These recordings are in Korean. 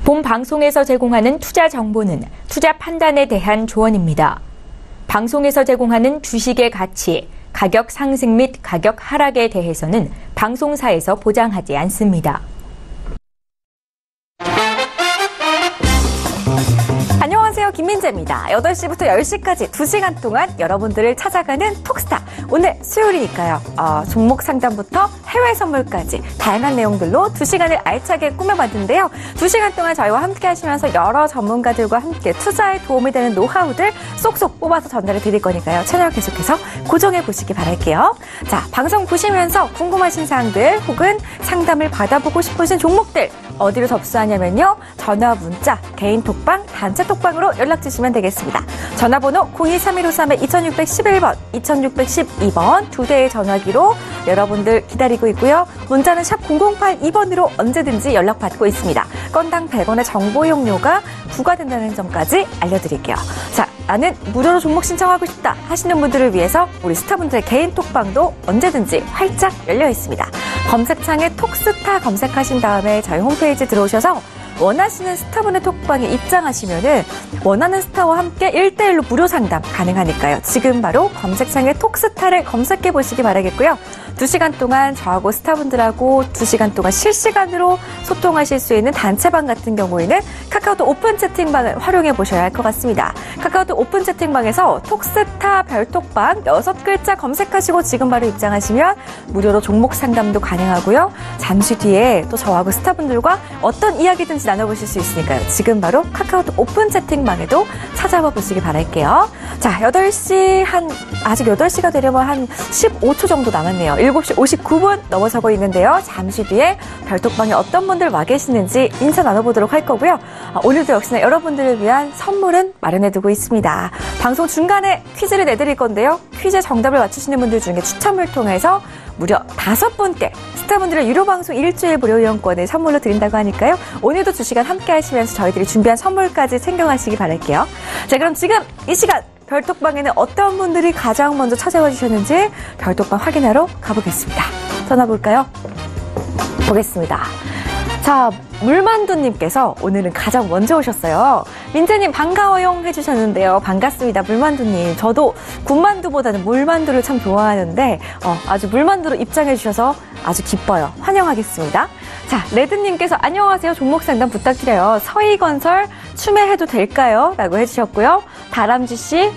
본 방송에서 제공하는 투자 정보는 투자 판단에 대한 조언입니다. 방송에서 제공하는 주식의 가치, 가격 상승 및 가격 하락에 대해서는 방송사에서 보장하지 않습니다. 안녕하세요. 김민재입니다. 8시부터 10시까지 2시간 동안 여러분들을 찾아가는 톡스타. 오늘 수요일이니까요. 종목 상담부터 해외 선물까지 다양한 내용들로 2시간을 알차게 꾸며봤는데요. 2시간 동안 저희와 함께 하시면서 여러 전문가들과 함께 투자에 도움이 되는 노하우들 쏙쏙 뽑아서 전달해 드릴 거니까요. 채널 계속해서 고정해 보시기 바랄게요. 자, 방송 보시면서 궁금하신 사항들 혹은 상담을 받아보고 싶으신 종목들 어디로 접수하냐면요. 전화, 문자, 개인 톡방, 단체 톡방으로 연락 주시면 되겠습니다. 전화번호 023153-2611번, 2612번 두 대의 전화기로 여러분들 기다리고 있고요. 문자는 샵 0082번으로 언제든지 연락받고 있습니다. 건당 100원의 정보 이용료가 부과된다는 점까지 알려드릴게요. 자, 나는 무료로 종목 신청하고 싶다 하시는 분들을 위해서 우리 스타분들의 개인 톡방도 언제든지 활짝 열려 있습니다. 검색창에 톡스타 검색하신 다음에 저희 홈페이지 들어오셔서 원하시는 스타분의 톡방에 입장하시면은 원하는 스타와 함께 1대1로 무료 상담 가능하니까요. 지금 바로 검색창에 톡스타를 검색해 보시기 바라겠고요. 2시간 동안 저하고 스타분들하고 2시간 동안 실시간으로 소통하실 수 있는 단체방 같은 경우에는 카카오톡 오픈 채팅방을 활용해 보셔야 할 것 같습니다. 카카오톡 오픈 채팅방에서 톡스타 별톡방 6글자 검색하시고 지금 바로 입장하시면 무료로 종목 상담도 가능하고요. 잠시 뒤에 또 저하고 스타분들과 어떤 이야기든지 나눠보실 수 있으니까요. 지금 바로 카카오톡 오픈 채팅방에도 찾아와 보시기 바랄게요. 자, 8시 아직 8시가 되려면 한 15초 정도 남았네요. 7시 59분 넘어서고 있는데요. 잠시 뒤에 별톡방에 어떤 분들 와 계시는지 인사 나눠보도록 할 거고요. 오늘도 역시나 여러분들을 위한 선물은 마련해두고 있습니다. 방송 중간에 퀴즈를 내드릴 건데요. 퀴즈 정답을 맞추시는 분들 중에 추첨을 통해서 무려 5분께 스타분들의 유료 방송 일주일 무료 이용권을 선물로 드린다고 하니까요. 오늘도 2시간 함께 하시면서 저희들이 준비한 선물까지 챙겨가시기 바랄게요. 자, 그럼 지금 이 시간 별톡방에는 어떤 분들이 가장 먼저 찾아와 주셨는지 별톡방 확인하러 가보겠습니다. 전화 볼까요? 보겠습니다. 자, 물만두님께서 오늘은 가장 먼저 오셨어요. 민재님 반가워요 해주셨는데요. 반갑습니다. 물만두님. 저도 군만두보다는 물만두를 참 좋아하는데 아주 물만두로 입장해 주셔서 아주 기뻐요. 환영하겠습니다. 자, 레드님께서 안녕하세요. 종목 상담 부탁드려요. 서희건설 추매해도 될까요? 라고 해주셨고요. 다람쥐씨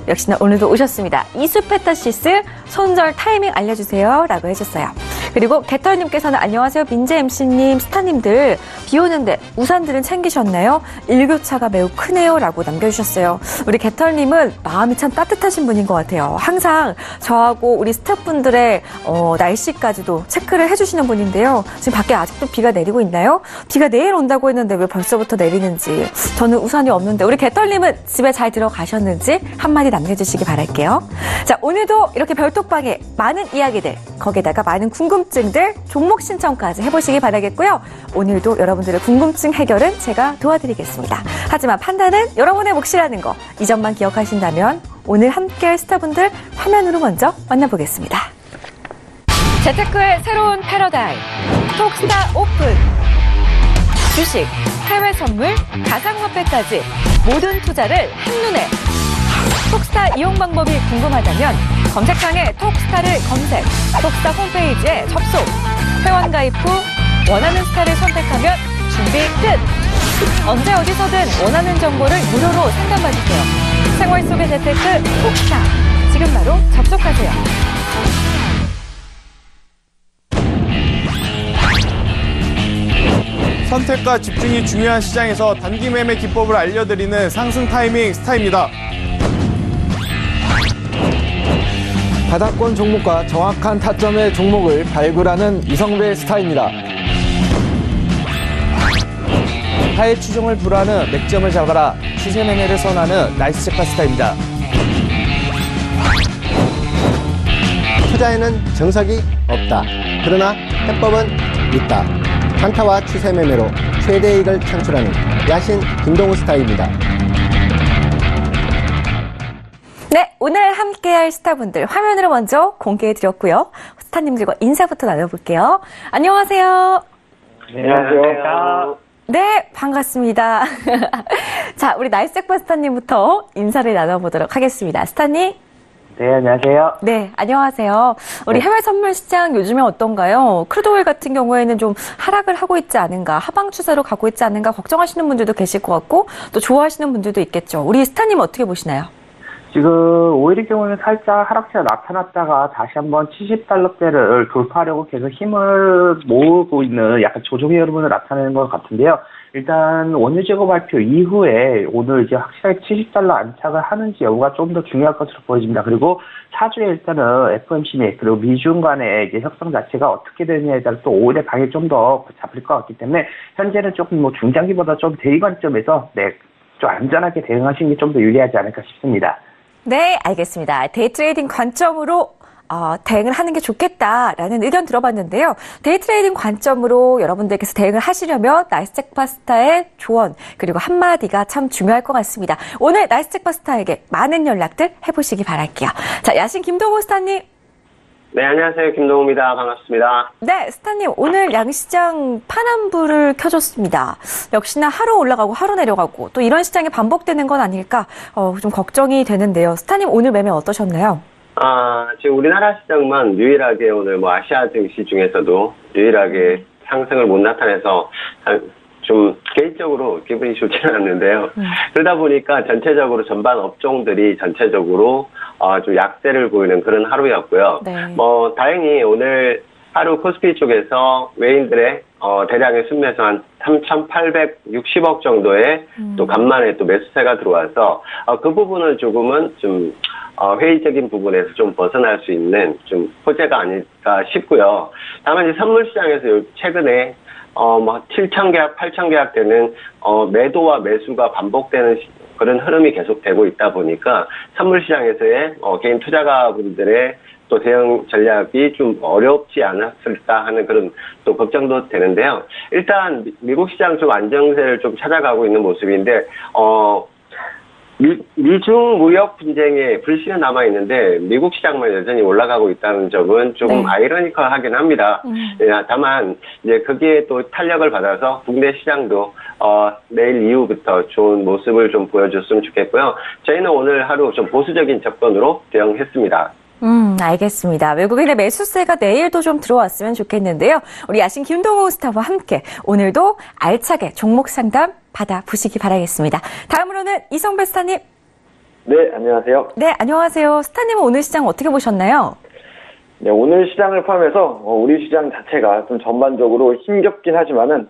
역시나 오늘도 오셨습니다. 이수페타시스 손절 타이밍 알려주세요. 라고 해줬어요. 그리고 개털님께서는 안녕하세요. 민재 MC님, 스타님들 비 오는데 우산들은 챙기셨나요? 일교차가 매우 크네요. 라고 남겨주셨어요. 우리 개털님은 마음이 참 따뜻하신 분인 것 같아요. 항상 저하고 우리 스태프분들의 날씨까지도 체크를 해주시는 분인데요. 지금 밖에 아직도 비가 내리고 있나요? 비가 내일 온다고 했는데 왜 벌써부터 내리는지. 저는 우산이 없는데 우리 개털님은 집에 잘 들어가셨는지 한마디 남겨주시기 바랄게요. 자, 오늘도 이렇게 별톡방에 많은 이야기들, 거기에다가 많은 궁금증들, 종목 신청까지 해보시기 바라겠고요. 오늘도 여러분들의 궁금증 해결은 제가 도와드리겠습니다. 하지만 판단은 여러분의 몫이라는 거, 이 점만 기억하신다면 오늘 함께할 스타분들 화면으로 먼저 만나보겠습니다. 재테크의 새로운 패러다임, 톡스타 오픈. 주식, 해외 선물, 가상화폐까지 모든 투자를 한눈에. 톡스타 이용 방법이 궁금하다면 검색창에 톡스타를 검색, 톡스타 홈페이지에 접속, 회원 가입 후 원하는 스타를 선택하면 준비 끝! 언제 어디서든 원하는 정보를 무료로 상담받으세요. 생활 속의 재테크 톡스타, 지금 바로 접속하세요. 선택과 집중이 중요한 시장에서 단기 매매 기법을 알려드리는 상승 타이밍 스타입니다. 바닥권 종목과 정확한 타점의 종목을 발굴하는 이성배 스타입니다. 하의 추종을 불허하는 맥점을 잡아라 추세 매매를 선호하는 나이스 체카 스타입니다. 투자에는 정석이 없다. 그러나 해법은 있다. 단타와 추세 매매로 최대 이익을 창출하는 야신 김동우 스타입니다. 네, 오늘 함께할 스타분들 화면으로 먼저 공개해드렸고요. 스타님들과 인사부터 나눠볼게요. 안녕하세요. 안녕하세요. 네, 반갑습니다. 자, 우리 나이스잭파 스타님부터 인사를 나눠보도록 하겠습니다. 스타님. 네, 안녕하세요. 네, 안녕하세요. 우리 해외 선물 시장 요즘에 어떤가요? 크루드 오일 같은 경우에는 좀 하락을 하고 있지 않은가, 하방 추세로 가고 있지 않은가 걱정하시는 분들도 계실 것 같고 또 좋아하시는 분들도 있겠죠. 우리 스타님 어떻게 보시나요? 지금 오일의 경우는 살짝 하락세가 나타났다가 다시 한번 70달러대를 돌파하려고 계속 힘을 모으고 있는 약간 조정의 흐름을 나타내는 것 같은데요. 일단 원유 재고 발표 이후에 오늘 이제 확실하게 70달러 안착을 하는지 여부가 좀 더 중요할 것으로 보여집니다. 그리고 차주에 일단은 FOMC 및 그리고 미중 간의 이제 협상 자체가 어떻게 되느냐에 따라 또 오일의 방향이 좀 더 잡힐 것 같기 때문에 현재는 조금 뭐 중장기보다 좀 대의 관점에서 좀 안전하게 대응하시는 게 좀 더 유리하지 않을까 싶습니다. 네, 알겠습니다. 데이 트레이딩 관점으로 대응을 하는 게 좋겠다라는 의견 들어봤는데요. 데이 트레이딩 관점으로 여러분들께서 대응을 하시려면 나이스잭파 스타의 조언 그리고 한마디가 참 중요할 것 같습니다. 오늘 나이스잭파 스타에게 많은 연락들 해보시기 바랄게요. 자, 야신 김동호 스타님. 네, 안녕하세요. 김동호입니다. 반갑습니다. 네, 스타님 오늘 양시장 파란불을 켜줬습니다. 역시나 하루 올라가고 하루 내려가고 또 이런 시장이 반복되는 건 아닐까 좀 걱정이 되는데요. 스타님 오늘 매매 어떠셨나요? 지금 우리나라 시장만 유일하게 오늘 뭐 아시아 증시 중에서도 유일하게 상승을 못 나타내서 좀 개인적으로 기분이 좋지는 않는데요. 그러다 보니까 전체적으로 전반 업종들이 전체적으로 좀 약세를 보이는 그런 하루였고요. 네. 뭐 다행히 오늘 하루 코스피 쪽에서 외인들의 대량의 순매수 한 3,860억 정도의 또 간만에 또 매수세가 들어와서 그 부분은 조금은 좀 회의적인 부분에서 좀 벗어날 수 있는 좀 호재가 아닐까 싶고요. 다만 이제 선물 시장에서 최근에 뭐 7,000계약, 8,000계약 되는 매도와 매수가 반복되는 그런 흐름이 계속되고 있다 보니까 선물 시장에서의 개인 투자가분들의 또 대응 전략이 좀 어렵지 않았을까 하는 그런 또 걱정도 되는데요. 일단 미국 시장 좀 안정세를 좀 찾아가고 있는 모습인데 미중 무역 분쟁에 불씨는 남아 있는데 미국 시장만 여전히 올라가고 있다는 점은 조금 네. 아이러니컬하긴 합니다. 다만 이제 거기에 또 탄력을 받아서 국내 시장도 내일 이후부터 좋은 모습을 좀 보여줬으면 좋겠고요. 저희는 오늘 하루 좀 보수적인 접근으로 대응했습니다. 알겠습니다. 외국인의 매수세가 내일도 좀 들어왔으면 좋겠는데요. 우리 야신 김동호 스타와 함께 오늘도 알차게 종목 상담 받아보시기 바라겠습니다. 다음으로는 이성배 스타님. 네, 안녕하세요. 네, 안녕하세요. 스타님은 오늘 시장 어떻게 보셨나요? 네, 오늘 시장을 포함해서 우리 시장 자체가 좀 전반적으로 힘겹긴 하지만은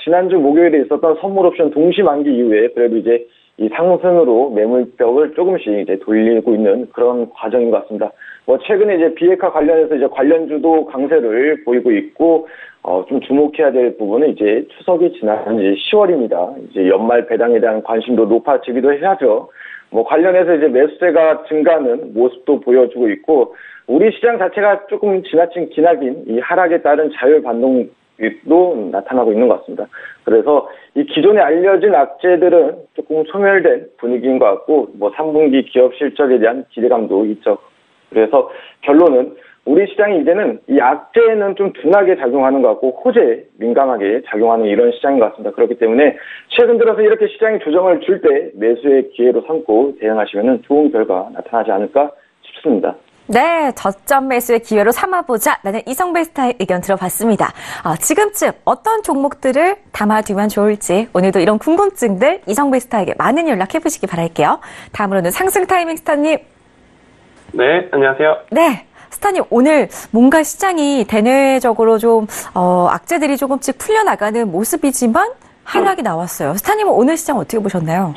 지난주 목요일에 있었던 선물 옵션 동시 만기 이후에 그래도 이제 이 상승으로 매물벽을 조금씩 이제 돌리고 있는 그런 과정인 것 같습니다. 뭐 최근에 이제 비핵화 관련해서 이제 관련주도 강세를 보이고 있고 좀 주목해야 될 부분은 이제 추석이 지난 이제 10월입니다. 이제 연말 배당에 대한 관심도 높아지기도 해야죠. 뭐 관련해서 이제 매수세가 증가하는 모습도 보여주고 있고 우리 시장 자체가 조금 지나친 기나긴 이 하락에 따른 자율 반동도 나타나고 있는 것 같습니다. 그래서 이 기존에 알려진 악재들은 조금 소멸된 분위기인 것 같고 뭐 3분기 기업 실적에 대한 기대감도 있죠. 그래서 결론은 우리 시장이 이제는 이 악재는 좀 둔하게 작용하는 것 같고 호재에 민감하게 작용하는 이런 시장인 것 같습니다. 그렇기 때문에 최근 들어서 이렇게 시장이 조정을 줄 때 매수의 기회로 삼고 대응하시면 좋은 결과 나타나지 않을까 싶습니다. 네, 저점 매수의 기회로 삼아보자. 나는 이성배 스타의 의견 들어봤습니다. 지금쯤 어떤 종목들을 담아두면 좋을지 오늘도 이런 궁금증들 이성배 스타에게 많은 연락해보시기 바랄게요. 다음으로는 상승 타이밍 스타님. 네, 안녕하세요. 네, 스타님 오늘 뭔가 시장이 대내적으로 좀 악재들이 조금씩 풀려나가는 모습이지만 하락이 나왔어요. 스타님은 오늘 시장 어떻게 보셨나요?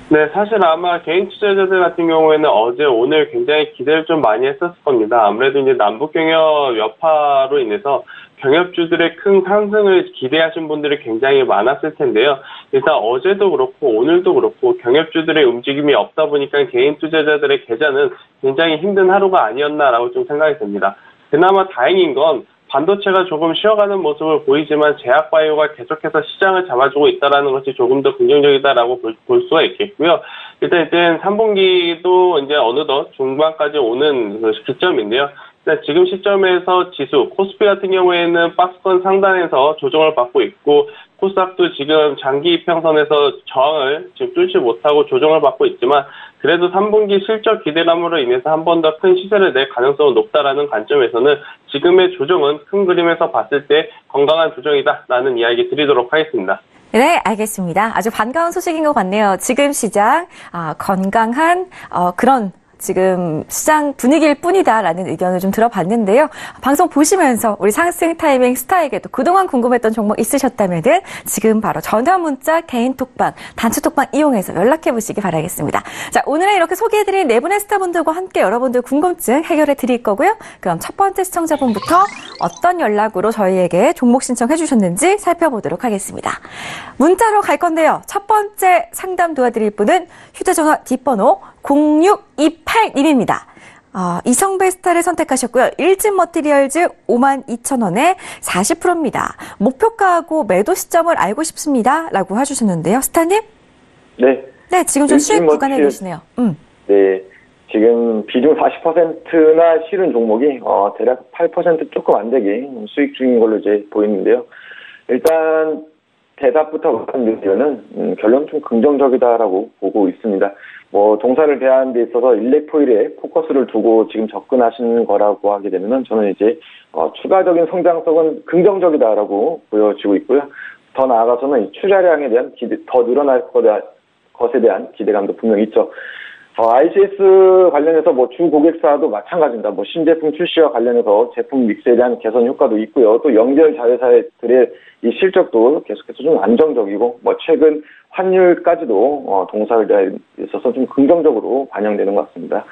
네, 사실 아마 개인 투자자들 같은 경우에는 어제 오늘 굉장히 기대를 좀 많이 했었을 겁니다. 아무래도 이제 남북 경협 여파로 인해서 경협주들의 큰 상승을 기대하신 분들이 굉장히 많았을 텐데요. 일단 어제도 그렇고 오늘도 그렇고 경협주들의 움직임이 없다 보니까 개인 투자자들의 계좌는 굉장히 힘든 하루가 아니었나라고 좀 생각이 듭니다. 그나마 다행인 건 반도체가 조금 쉬어가는 모습을 보이지만 제약바이오가 계속해서 시장을 잡아주고 있다는 것이 조금 더 긍정적이다라고 볼 수가 있겠고요. 일단 3분기도 이제 어느덧 중반까지 오는 그 기점인데요. 지금 시점에서 지수, 코스피 같은 경우에는 박스권 상단에서 조정을 받고 있고, 코스닥도 지금 장기 이평선에서 저항을 지금 뚫지 못하고 조정을 받고 있지만, 그래도 3분기 실적 기대감으로 인해서 한 번 더 큰 시세를 낼 가능성은 높다라는 관점에서는 지금의 조정은 큰 그림에서 봤을 때 건강한 조정이다라는 이야기 드리도록 하겠습니다. 네, 알겠습니다. 아주 반가운 소식인 것 같네요. 지금 시장 건강한 그런 지금 시장 분위기일 뿐이다라는 의견을 좀 들어봤는데요. 방송 보시면서 우리 상승 타이밍 스타에게도 그동안 궁금했던 종목 있으셨다면은 지금 바로 전화 문자, 개인 톡방, 단체 톡방 이용해서 연락해 보시기 바라겠습니다. 자, 오늘은 이렇게 소개해드린 네 분의 스타분들과 함께 여러분들 궁금증 해결해 드릴 거고요. 그럼 첫 번째 시청자분부터 어떤 연락으로 저희에게 종목 신청해 주셨는지 살펴보도록 하겠습니다. 문자로 갈 건데요. 첫 번째 상담 도와드릴 분은 휴대전화 뒷번호 0628님입니다. 이성베스타를 선택하셨고요. 일진 머티리얼즈 52,000원에 40%입니다. 목표가하고 매도 시점을 알고 싶습니다. 라고 해주셨는데요. 스타님? 네. 네, 지금 좀 수익 구간에 계시네요. 네. 지금 비중 40%나 실은 종목이 대략 8% 조금 안 되게 수익 중인 걸로 이제 보이는데요. 일단 대답부터 말씀드리면은 결론 좀 긍정적이다라고 보고 있습니다. 동사를 대하는 데 있어서 일렉포일에 포커스를 두고 지금 접근하시는 거라고 하게 되면은 저는 이제 추가적인 성장성은 긍정적이다라고 보여지고 있고요. 더 나아가서는 이 투자량에 대한 더 늘어날 것에 대한 기대감도 분명히 있죠. ICS 관련해서 주 고객사도 마찬가지입니다. 신제품 출시와 관련해서 제품 믹스에 대한 개선 효과도 있고요. 또 연결 자회사들의 이 실적도 계속해서 좀 안정적이고, 최근 환율까지도 동사에 있어서 좀 긍정적으로 반영되는 것 같습니다.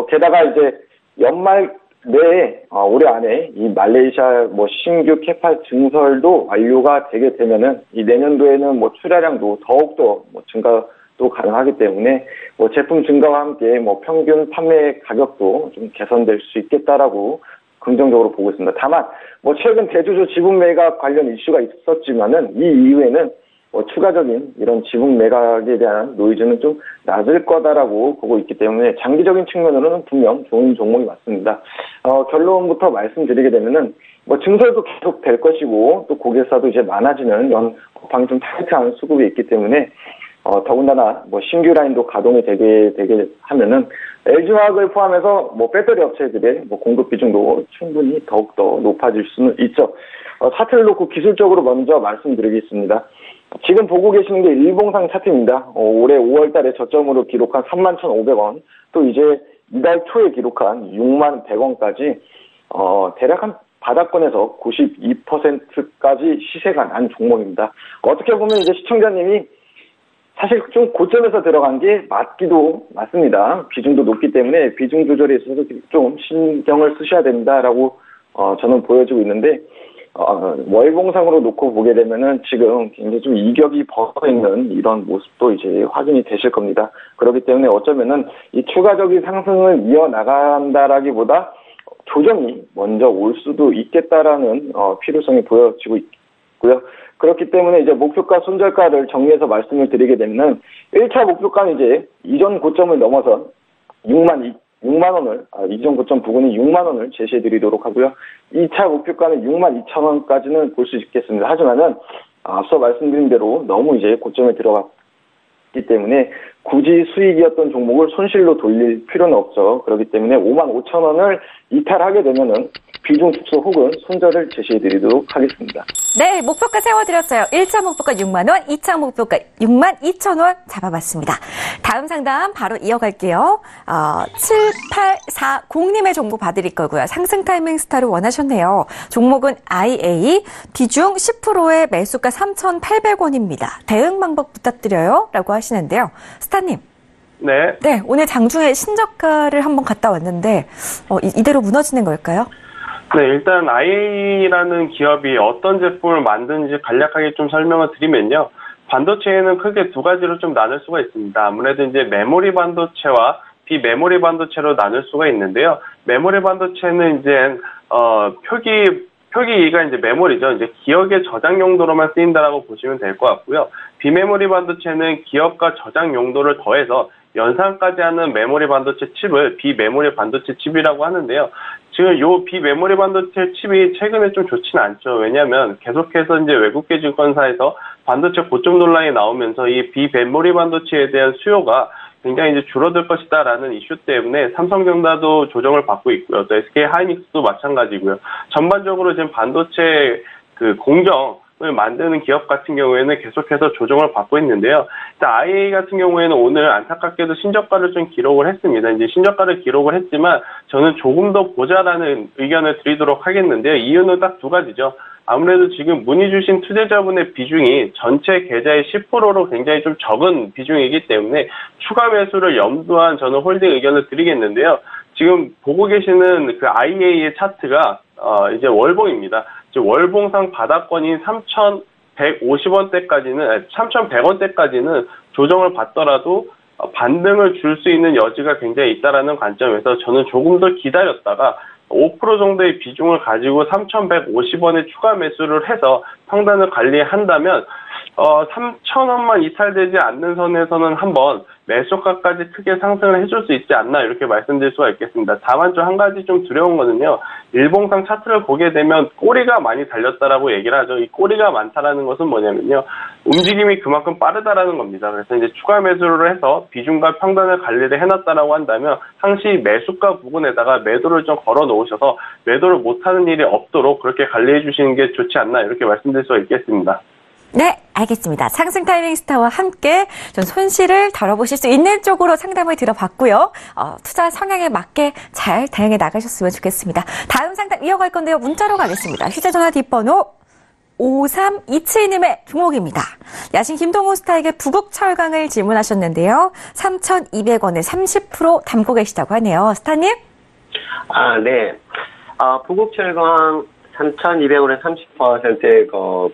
게다가 이제 연말 내에 올해 안에 이 말레이시아 신규 캐파 증설도 완료가 되게 되면은 이 내년도에는 출하량도 더욱더 증가도 가능하기 때문에 제품 증가와 함께 평균 판매 가격도 좀 개선될 수 있겠다라고 긍정적으로 보고 있습니다. 다만 최근 대주주 지분 매각 관련 이슈가 있었지만은 이 이후에는 추가적인 이런 지분 매각에 대한 노이즈는 좀 낮을 거다라고 보고 있기 때문에 장기적인 측면으로는 분명 좋은 종목이 맞습니다. 결론부터 말씀드리게 되면은 증설도 계속 될 것이고 또 고객사도 이제 많아지는 이런 방이 좀 타이트한 수급이 있기 때문에 더군다나 신규 라인도 가동이 되게 하면은 LG화학을 포함해서 배터리 업체들의 공급 비중도 충분히 더욱더 높아질 수는 있죠. 차트를 놓고 기술적으로 먼저 말씀드리겠습니다. 지금 보고 계시는 게 일봉상 차트입니다. 올해 5월 달에 저점으로 기록한 31,500원, 또 이제 이달 초에 기록한 61,100원까지 대략 한 바닥권에서 92%까지 시세가 난 종목입니다. 어떻게 보면 이제 시청자님이 사실 좀 고점에서 들어간 게 맞기도 맞습니다. 비중도 높기 때문에 비중 조절에 있어서 좀 신경을 쓰셔야 된다라고 저는 보여지고 있는데, 월봉상으로 놓고 보게 되면은 지금 굉장히 좀 이격이 벌어져 있는 이런 모습도 이제 확인이 되실 겁니다. 그렇기 때문에 어쩌면은 이 추가적인 상승을 이어나간다라기보다 조정이 먼저 올 수도 있겠다라는 필요성이 보여지고 있고요. 그렇기 때문에 이제 목표가 손절가를 정리해서 말씀을 드리게 되면 1차 목표가는 이제 이전 고점을 넘어서 6만 원을, 이전 고점 부근이 6만 원을 제시해 드리도록 하고요. 2차 목표가는 62,000원까지는 볼 수 있겠습니다. 하지만은 앞서 말씀드린 대로 너무 이제 고점에 들어갔기 때문에 굳이 수익이었던 종목을 손실로 돌릴 필요는 없죠. 그렇기 때문에 55,000원을 이탈하게 되면은 비중 축소 혹은 손절을 제시해 드리도록 하겠습니다. 네, 목표가 세워드렸어요. 1차 목표가 6만 원, 2차 목표가 62,000원 잡아봤습니다. 다음 상담 바로 이어갈게요. 7840님의 종목 봐드릴 거고요. 상승 타이밍 스타를 원하셨네요. 종목은 IA, 비중 10%의 매수가 3,800원입니다. 대응 방법 부탁드려요. 라고 하시는데요. 스타님. 네. 네, 오늘 장중에 신저가를 한번 갔다 왔는데 이대로 무너지는 걸까요? 네, 일단 IA라는 기업이 어떤 제품을 만드는지 간략하게 좀 설명을 드리면요. 반도체에는 크게 두 가지로 좀 나눌 수가 있습니다. 아무래도 이제 메모리 반도체와 비메모리 반도체로 나눌 수가 있는데요. 메모리 반도체는 이제 표기가 이제 메모리죠. 이제 기억의 저장 용도로만 쓰인다라고 보시면 될 것 같고요. 비메모리 반도체는 기억과 저장 용도를 더해서 연산까지 하는 메모리 반도체 칩을 비메모리 반도체 칩이라고 하는데요. 지금 요 비메모리 반도체 칩이 최근에 좀 좋지는 않죠. 왜냐하면 계속해서 이제 외국계 증권사에서 반도체 고점 논란이 나오면서 이 비메모리 반도체에 대한 수요가 굉장히 이제 줄어들 것이다라는 이슈 때문에 삼성전자도 조정을 받고 있고요. 또 SK 하이닉스도 마찬가지고요. 전반적으로 지금 반도체 공정을 만드는 기업 같은 경우에는 계속해서 조정을 받고 있는데요. 일단 IA 같은 경우에는 오늘 안타깝게도 신저가를 좀 기록을 했습니다. 이제 신저가를 기록을 했지만 저는 조금 더 보자라는 의견을 드리도록 하겠는데요. 이유는 딱 두 가지죠. 아무래도 지금 문의 주신 투자자분의 비중이 전체 계좌의 10%로 굉장히 좀 적은 비중이기 때문에 추가 매수를 염두한 저는 홀딩 의견을 드리겠는데요. 지금 보고 계시는 그 IA의 차트가 이제 월봉입니다. 지금 월봉상 바닥권인 3,150원대까지는 3,100원대까지는 조정을 받더라도 반등을 줄 수 있는 여지가 굉장히 있다라는 관점에서 저는 조금 더 기다렸다가 5% 정도의 비중을 가지고 3,150원에 추가 매수를 해서 평단을 관리한다면 3,000원만 이탈되지 않는 선에서는 한번 매수가까지 크게 상승을 해줄 수 있지 않나 이렇게 말씀드릴 수가 있겠습니다. 다만 좀 한 가지 좀 두려운 거는요. 일봉상 차트를 보게 되면 꼬리가 많이 달렸다라고 얘기를 하죠. 이 꼬리가 많다라는 것은 뭐냐면요. 움직임이 그만큼 빠르다라는 겁니다. 그래서 이제 추가 매수를 해서 비중과 평단을 관리를 해놨다라고 한다면 상시 매수가 부분에다가 매도를 좀 걸어 놓으셔서 매도를 못하는 일이 없도록 그렇게 관리해 주시는 게 좋지 않나 이렇게 말씀드릴 수가 있겠습니다. 네, 알겠습니다. 상승 타이밍 스타와 함께 좀 손실을 덜어보실 수 있는 쪽으로 상담을 들어봤고요. 투자 성향에 맞게 잘 대응해 나가셨으면 좋겠습니다. 다음 상담 이어갈 건데요. 문자로 가겠습니다. 휴대전화 뒷번호 5327님의 종목입니다. 야신 김동호 스타에게 부국철강을 질문하셨는데요. 3,200원에 30% 담고 계시다고 하네요. 스타님? 네. 부국철강 3,200원에 30%의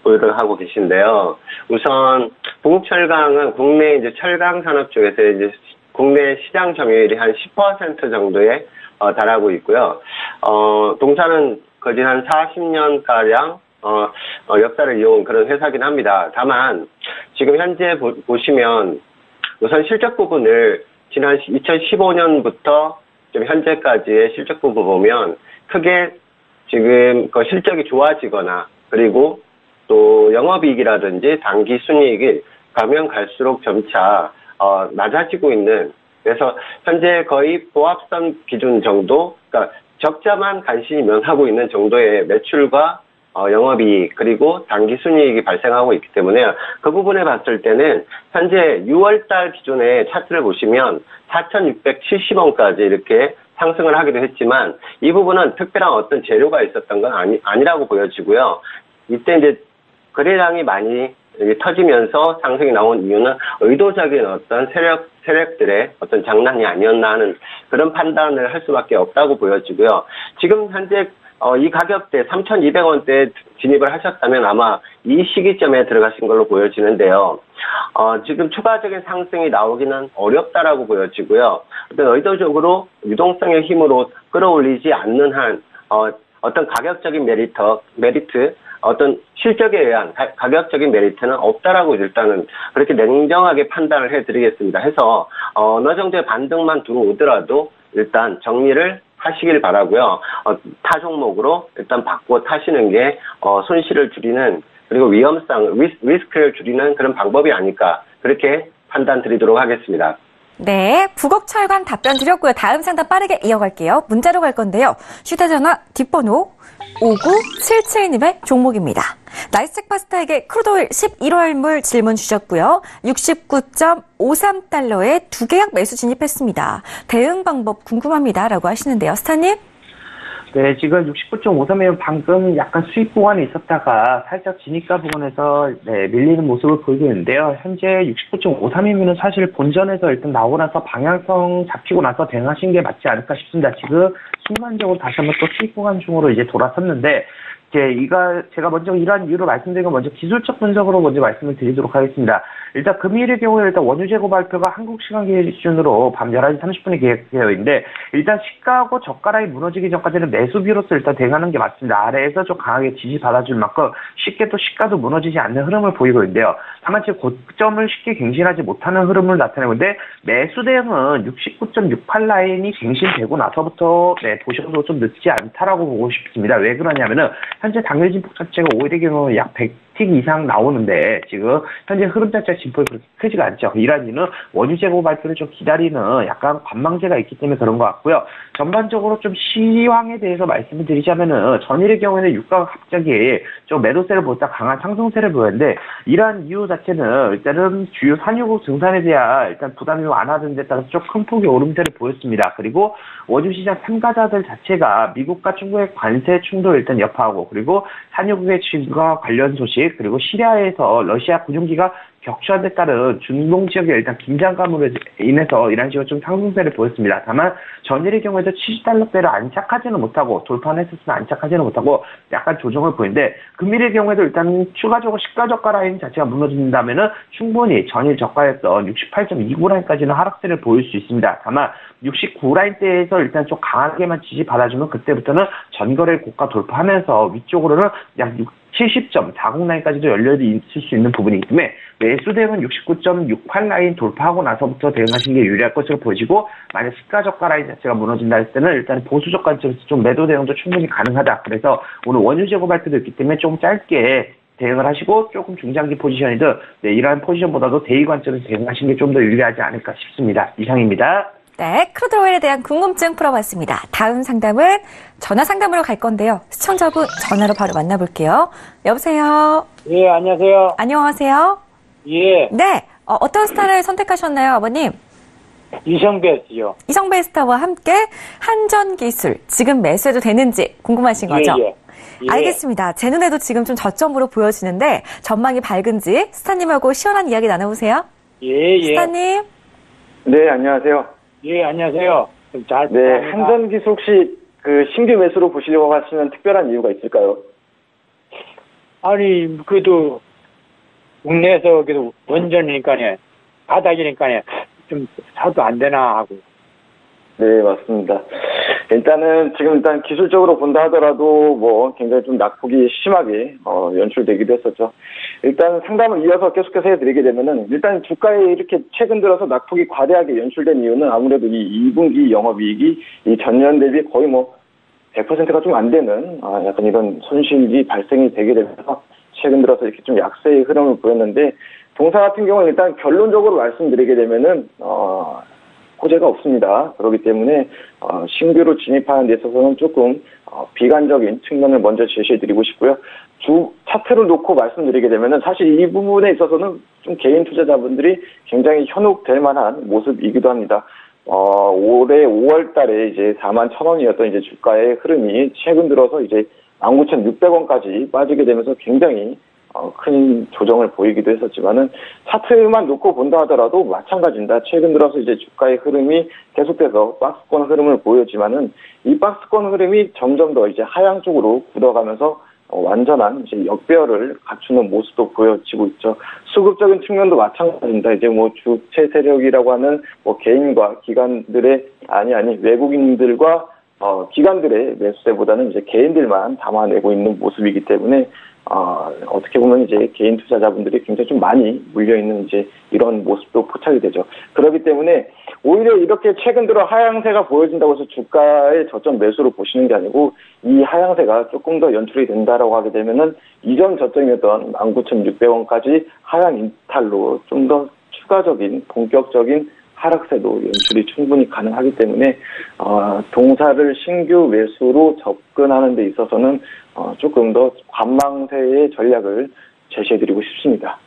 보유를 하고 계신데요. 우선 부국철강은 국내 이제 철강 산업 쪽에서 이제 국내 시장 점유율이 한 10% 정도에 달하고 있고요. 동사는 거진 한 40년 가량 역사를 이어온 그런 회사긴 합니다. 다만 지금 현재 보시면 우선 실적 부분을 지난 2015년부터 좀 현재까지의 실적 부분 보면 크게 지금 그 실적이 좋아지거나 그리고 또 영업이익이라든지 당기 순이익이 가면 갈수록 점차 낮아지고 있는, 그래서 현재 거의 보합선 기준 정도, 그러니까 적자만 간신히 면하고 있는 정도의 매출과 영업이익 그리고 당기 순이익이 발생하고 있기 때문에 그 부분에 봤을 때는 현재 6월달 기준의 차트를 보시면 4,670원까지 이렇게 상승을 하기도 했지만 이 부분은 특별한 어떤 재료가 있었던 건 아니라고 보여지고요. 이때 이제 거래량이 많이 터지면서 상승이 나온 이유는 의도적인 어떤 세력들의 어떤 장난이 아니었나 하는 그런 판단을 할 수밖에 없다고 보여지고요. 지금 현재 이 가격대 3,200원대에 진입을 하셨다면 아마 이 시기점에 들어가신 걸로 보여지는데요. 지금 추가적인 상승이 나오기는 어렵다라고 보여지고요. 어떤 의도적으로 유동성의 힘으로 끌어올리지 않는 한 어떤 가격적인 메리트, 어떤 실적에 의한 가격적인 메리트는 없다라고 일단은 그렇게 냉정하게 판단을 해드리겠습니다. 해서 어느 정도의 반등만 들어오더라도 일단 정리를 하시길 바라고요. 타 종목으로 일단 바꿔 타시는 게 손실을 줄이는, 그리고 위험성, 리스크를 줄이는 그런 방법이 아닐까, 그렇게 판단 드리도록 하겠습니다. 네, 부국철강 답변 드렸고요. 다음 상담 빠르게 이어갈게요. 문자로 갈 건데요. 휴대전화 뒷번호 5977님의 종목입니다. 나이스텍 파스타에게 크루드오일 11월물 질문 주셨고요. 69.53달러에 두 계약 매수 진입했습니다. 대응 방법 궁금합니다. 라고 하시는데요. 스타님? 네, 지금 69.53이면 방금 약간 수익 보관이 있었다가 살짝 진입가 부분에서 밀리는 모습을 보이고 있는데요. 현재 69.53이면 사실 본전에서 일단 나오고 나서 방향성 잡히고 나서 대응하신 게 맞지 않을까 싶습니다. 지금 순간적으로 다시 한번 또 수익 보관 중으로 이제 돌아섰는데, 제가 먼저 이러한 이유로 말씀드린 건 먼저 기술적 분석으로 먼저 말씀을 드리도록 하겠습니다. 일단 금일의 경우에 일단 원유 재고 발표가 한국 시간 기준으로 밤 11시 30분에 계획되어 있는데, 일단 시가하고 저가량이 무너지기 전까지는 매수비로서 일단 대응하는 게 맞습니다. 아래에서 좀 강하게 지지받아줄 만큼 쉽게 또 시가도 무너지지 않는 흐름을 보이고 있는데요. 다만 지금 고점을 쉽게 갱신하지 못하는 흐름을 나타내고 있는데, 매수 대응은 69.68 라인이 갱신되고 나서부터 보셔도 좀 늦지 않다라고 보고 싶습니다. 왜 그러냐면은 현재 당일 진폭 자체가 오일의 경우 약 100틱 이상 나오는데 지금 현재 흐름 자체가 진폭이 그렇게 크지가 않죠. 이란 이유는 원유 재고 발표를 좀 기다리는 약간 관망세가 있기 때문에 그런 것 같고요. 전반적으로 좀 시황에 대해서 말씀을 드리자면은 전일의 경우에는 유가가 갑자기 좀 매도세를 보다 강한 상승세를 보였는데, 이러한 이유 자체는 일단은 주요 산유국 증산에 대한 일단 부담이 완화된 데 따라서 좀 큰 폭의 오름세를 보였습니다. 그리고 원유 시장 참가자들 자체가 미국과 중국의 관세 충돌을 일단 여파하고, 그리고 산유국의 증가 관련 소식, 그리고 시리아에서 러시아 군용기가 격추한 데 따른 중동 지역의 일단 긴장감으로 인해서 이런 식으로 좀 상승세를 보였습니다. 다만 전일의 경우에도 70달러대를 안착하지는 못하고, 돌파는 했었으나 안착하지는 못하고 약간 조정을 보이는데, 금일의 경우에도 일단 추가적으로 시가 저가 라인 자체가 무너진다면은 충분히 전일 저가였던 68.29 라인까지는 하락세를 보일 수 있습니다. 다만 69 라인대에서 일단 좀 강하게만 지지받아주면 그때부터는 전거래 고가 돌파하면서 위쪽으로는 약 70.40 라인까지도 열려 있을 수 있는 부분이기 때문에 매수 대응은 69.68 라인 돌파하고 나서부터 대응하시는 게 유리할 것으로 보여지고, 만약 시가 저가 라인 자체가 무너진다 할 때는 일단 보수적 관점에서 좀 매도 대응도 충분히 가능하다. 그래서 오늘 원유 재고 발표도 있기 때문에 좀 짧게 대응을 하시고 조금 중장기 포지션이든 이러한 포지션보다도 대위 관점에서 대응하시는 게 좀 더 유리하지 않을까 싶습니다. 이상입니다. 네, 크루드 오일에 대한 궁금증 풀어봤습니다. 다음 상담은 전화 상담으로 갈 건데요. 시청자분 전화로 바로 만나볼게요. 여보세요? 예, 안녕하세요. 안녕하세요? 예, 네, 어떤 스타를 선택하셨나요, 아버님? 이성배스요. 이성베스타와 함께 한전기술, 지금 매수해도 되는지 궁금하신 거죠? 예. 알겠습니다. 제 눈에도 지금 좀 저점으로 보여지는데 전망이 밝은지 스타님하고 시원한 이야기 나눠보세요. 예. 스타님? 네, 안녕하세요. 예, 안녕하세요. 잘 네, 부탁합니다. 한전기술 혹시 그 신규 매수로 보시려고 하시는 특별한 이유가 있을까요? 아니, 그래도 국내에서 그래도 원전이니까요, 바닥이니까요, 좀 사도 안 되나 하고. 네, 맞습니다. 일단은 지금 기술적으로 본다 하더라도 뭐 굉장히 좀 낙폭이 심하게 연출되기도 했었죠. 일단 상담을 이어서 계속해서 해드리게 되면은, 일단 주가에 이렇게 최근 들어서 낙폭이 과대하게 연출된 이유는 아무래도 이 2분기 영업이익이 이 전년 대비 거의 뭐 100%가 좀 안 되는 약간 이런 손실이 발생이 되게 되면서 최근 들어서 이렇게 좀 약세의 흐름을 보였는데, 동사 같은 경우는 일단 결론적으로 말씀드리게 되면은 호재가 없습니다. 그렇기 때문에 신규로 진입하는 데 있어서는 조금 비관적인 측면을 먼저 제시해드리고 싶고요. 주 차트를 놓고 말씀드리게 되면은 사실 이 부분에 있어서는 좀 개인 투자자분들이 굉장히 현혹될 만한 모습이기도 합니다. 올해 5월 달에 이제 41,000원이었던 이제 주가의 흐름이 최근 들어서 이제 19,600원까지 빠지게 되면서 굉장히 큰 조정을 보이기도 했었지만은, 차트만 놓고 본다 하더라도 마찬가지입니다. 최근 들어서 이제 주가의 흐름이 계속해서 박스권 흐름을 보였지만은, 이 박스권 흐름이 점점 더 이제 하향 쪽으로 굳어가면서 완전한 이제 역배열을 갖추는 모습도 보여지고 있죠. 수급적인 측면도 마찬가지입니다. 이제 뭐 주체 세력이라고 하는 뭐 개인과 기관들의 외국인들과 기관들의 매수세보다는 이제 개인들만 담아내고 있는 모습이기 때문에 어떻게 보면 이제 개인 투자자분들이 굉장히 좀 많이 물려있는 이제 이런 모습도 포착이 되죠. 그렇기 때문에 오히려 이렇게 최근 들어 하향세가 보여진다고 해서 주가의 저점 매수로 보시는 게 아니고, 이 하향세가 조금 더 연출이 된다라고 하게 되면은 이전 저점이었던 19,600원까지 하향 인탈로 좀 더 추가적인 본격적인 하락세도 연출이 충분히 가능하기 때문에 동사를 신규 매수로 접근하는 데 있어서는 조금 더 관망세의 전략을 제시해드리고 싶습니다.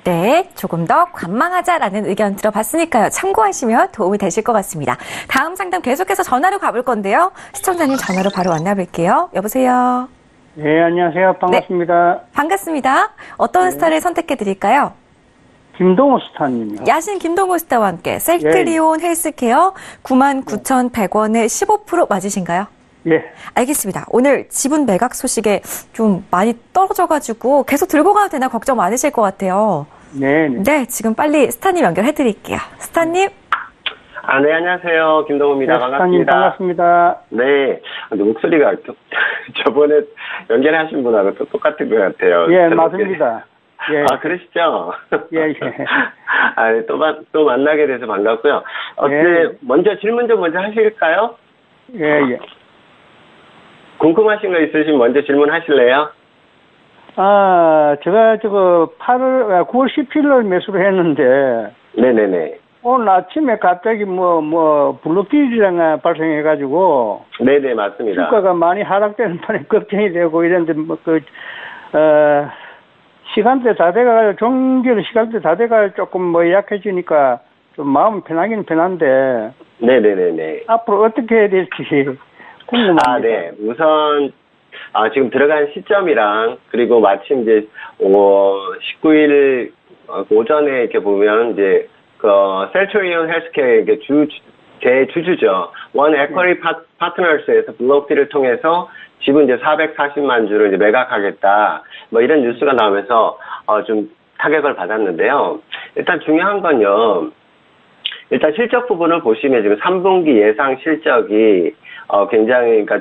네, 조금 더 관망하자라는 의견 들어봤으니까요. 참고하시면 도움이 되실 것 같습니다. 다음 상담 계속해서 전화로 가볼 건데요. 시청자님 전화로 바로 만나볼게요. 여보세요? 예, 안녕하세요. 반갑습니다. 반갑습니다. 어떤 스타를 선택해드릴까요? 김동호 스타님이요. 야신 김동호 스타와 함께 셀트리온 헬스케어 99,100원에 15% 맞으신가요? 예. 알겠습니다. 오늘 지분 매각 소식에 좀 많이 떨어져가지고 계속 들고 가도 되나 걱정 많으실 것 같아요. 네. 네, 지금 빨리 스타님 연결해드릴게요. 스타님. 네, 안녕하세요. 김동호입니다. 네, 스타님 반갑습니다. 네. 근데 목소리가 저번에 연결하신 분하고 또 똑같은 것 같아요. 예, 맞습니다. 예. 그러시죠? 예. 또 만나게 돼서 반갑고요. 예. 먼저 질문 좀 먼저 하실까요? 예. 궁금하신 거 있으시면 먼저 질문하실래요? 제가 9월 10일 날 매수를 했는데, 네네네. 오늘 아침에 갑자기 블록딜이랑 발생해가지고, 네네, 맞습니다. 주가가 많이 하락되는 판에 걱정이 되고 이랬는데, 시간대 다 돼가지고, 종결 시간대 다 돼가지고 조금 약해지니까 좀 마음은 편하긴 편한데, 네네네네. 앞으로 어떻게 해야 될지 궁금합니다. 네. 우선, 지금 들어간 시점이랑, 그리고 마침 이제, 19일 오전에 이렇게 보면, 이제, 셀트리온 헬스케어의 대주주죠. 원 에쿼리 파트너스에서 블록딜을 통해서 지분 이제 440만 주를 이제 매각하겠다. 이런 뉴스가 나오면서, 좀 타격을 받았는데요. 일단 중요한 건요. 일단 실적 부분을 보시면 지금 3분기 예상 실적이, 굉장히, 그러니까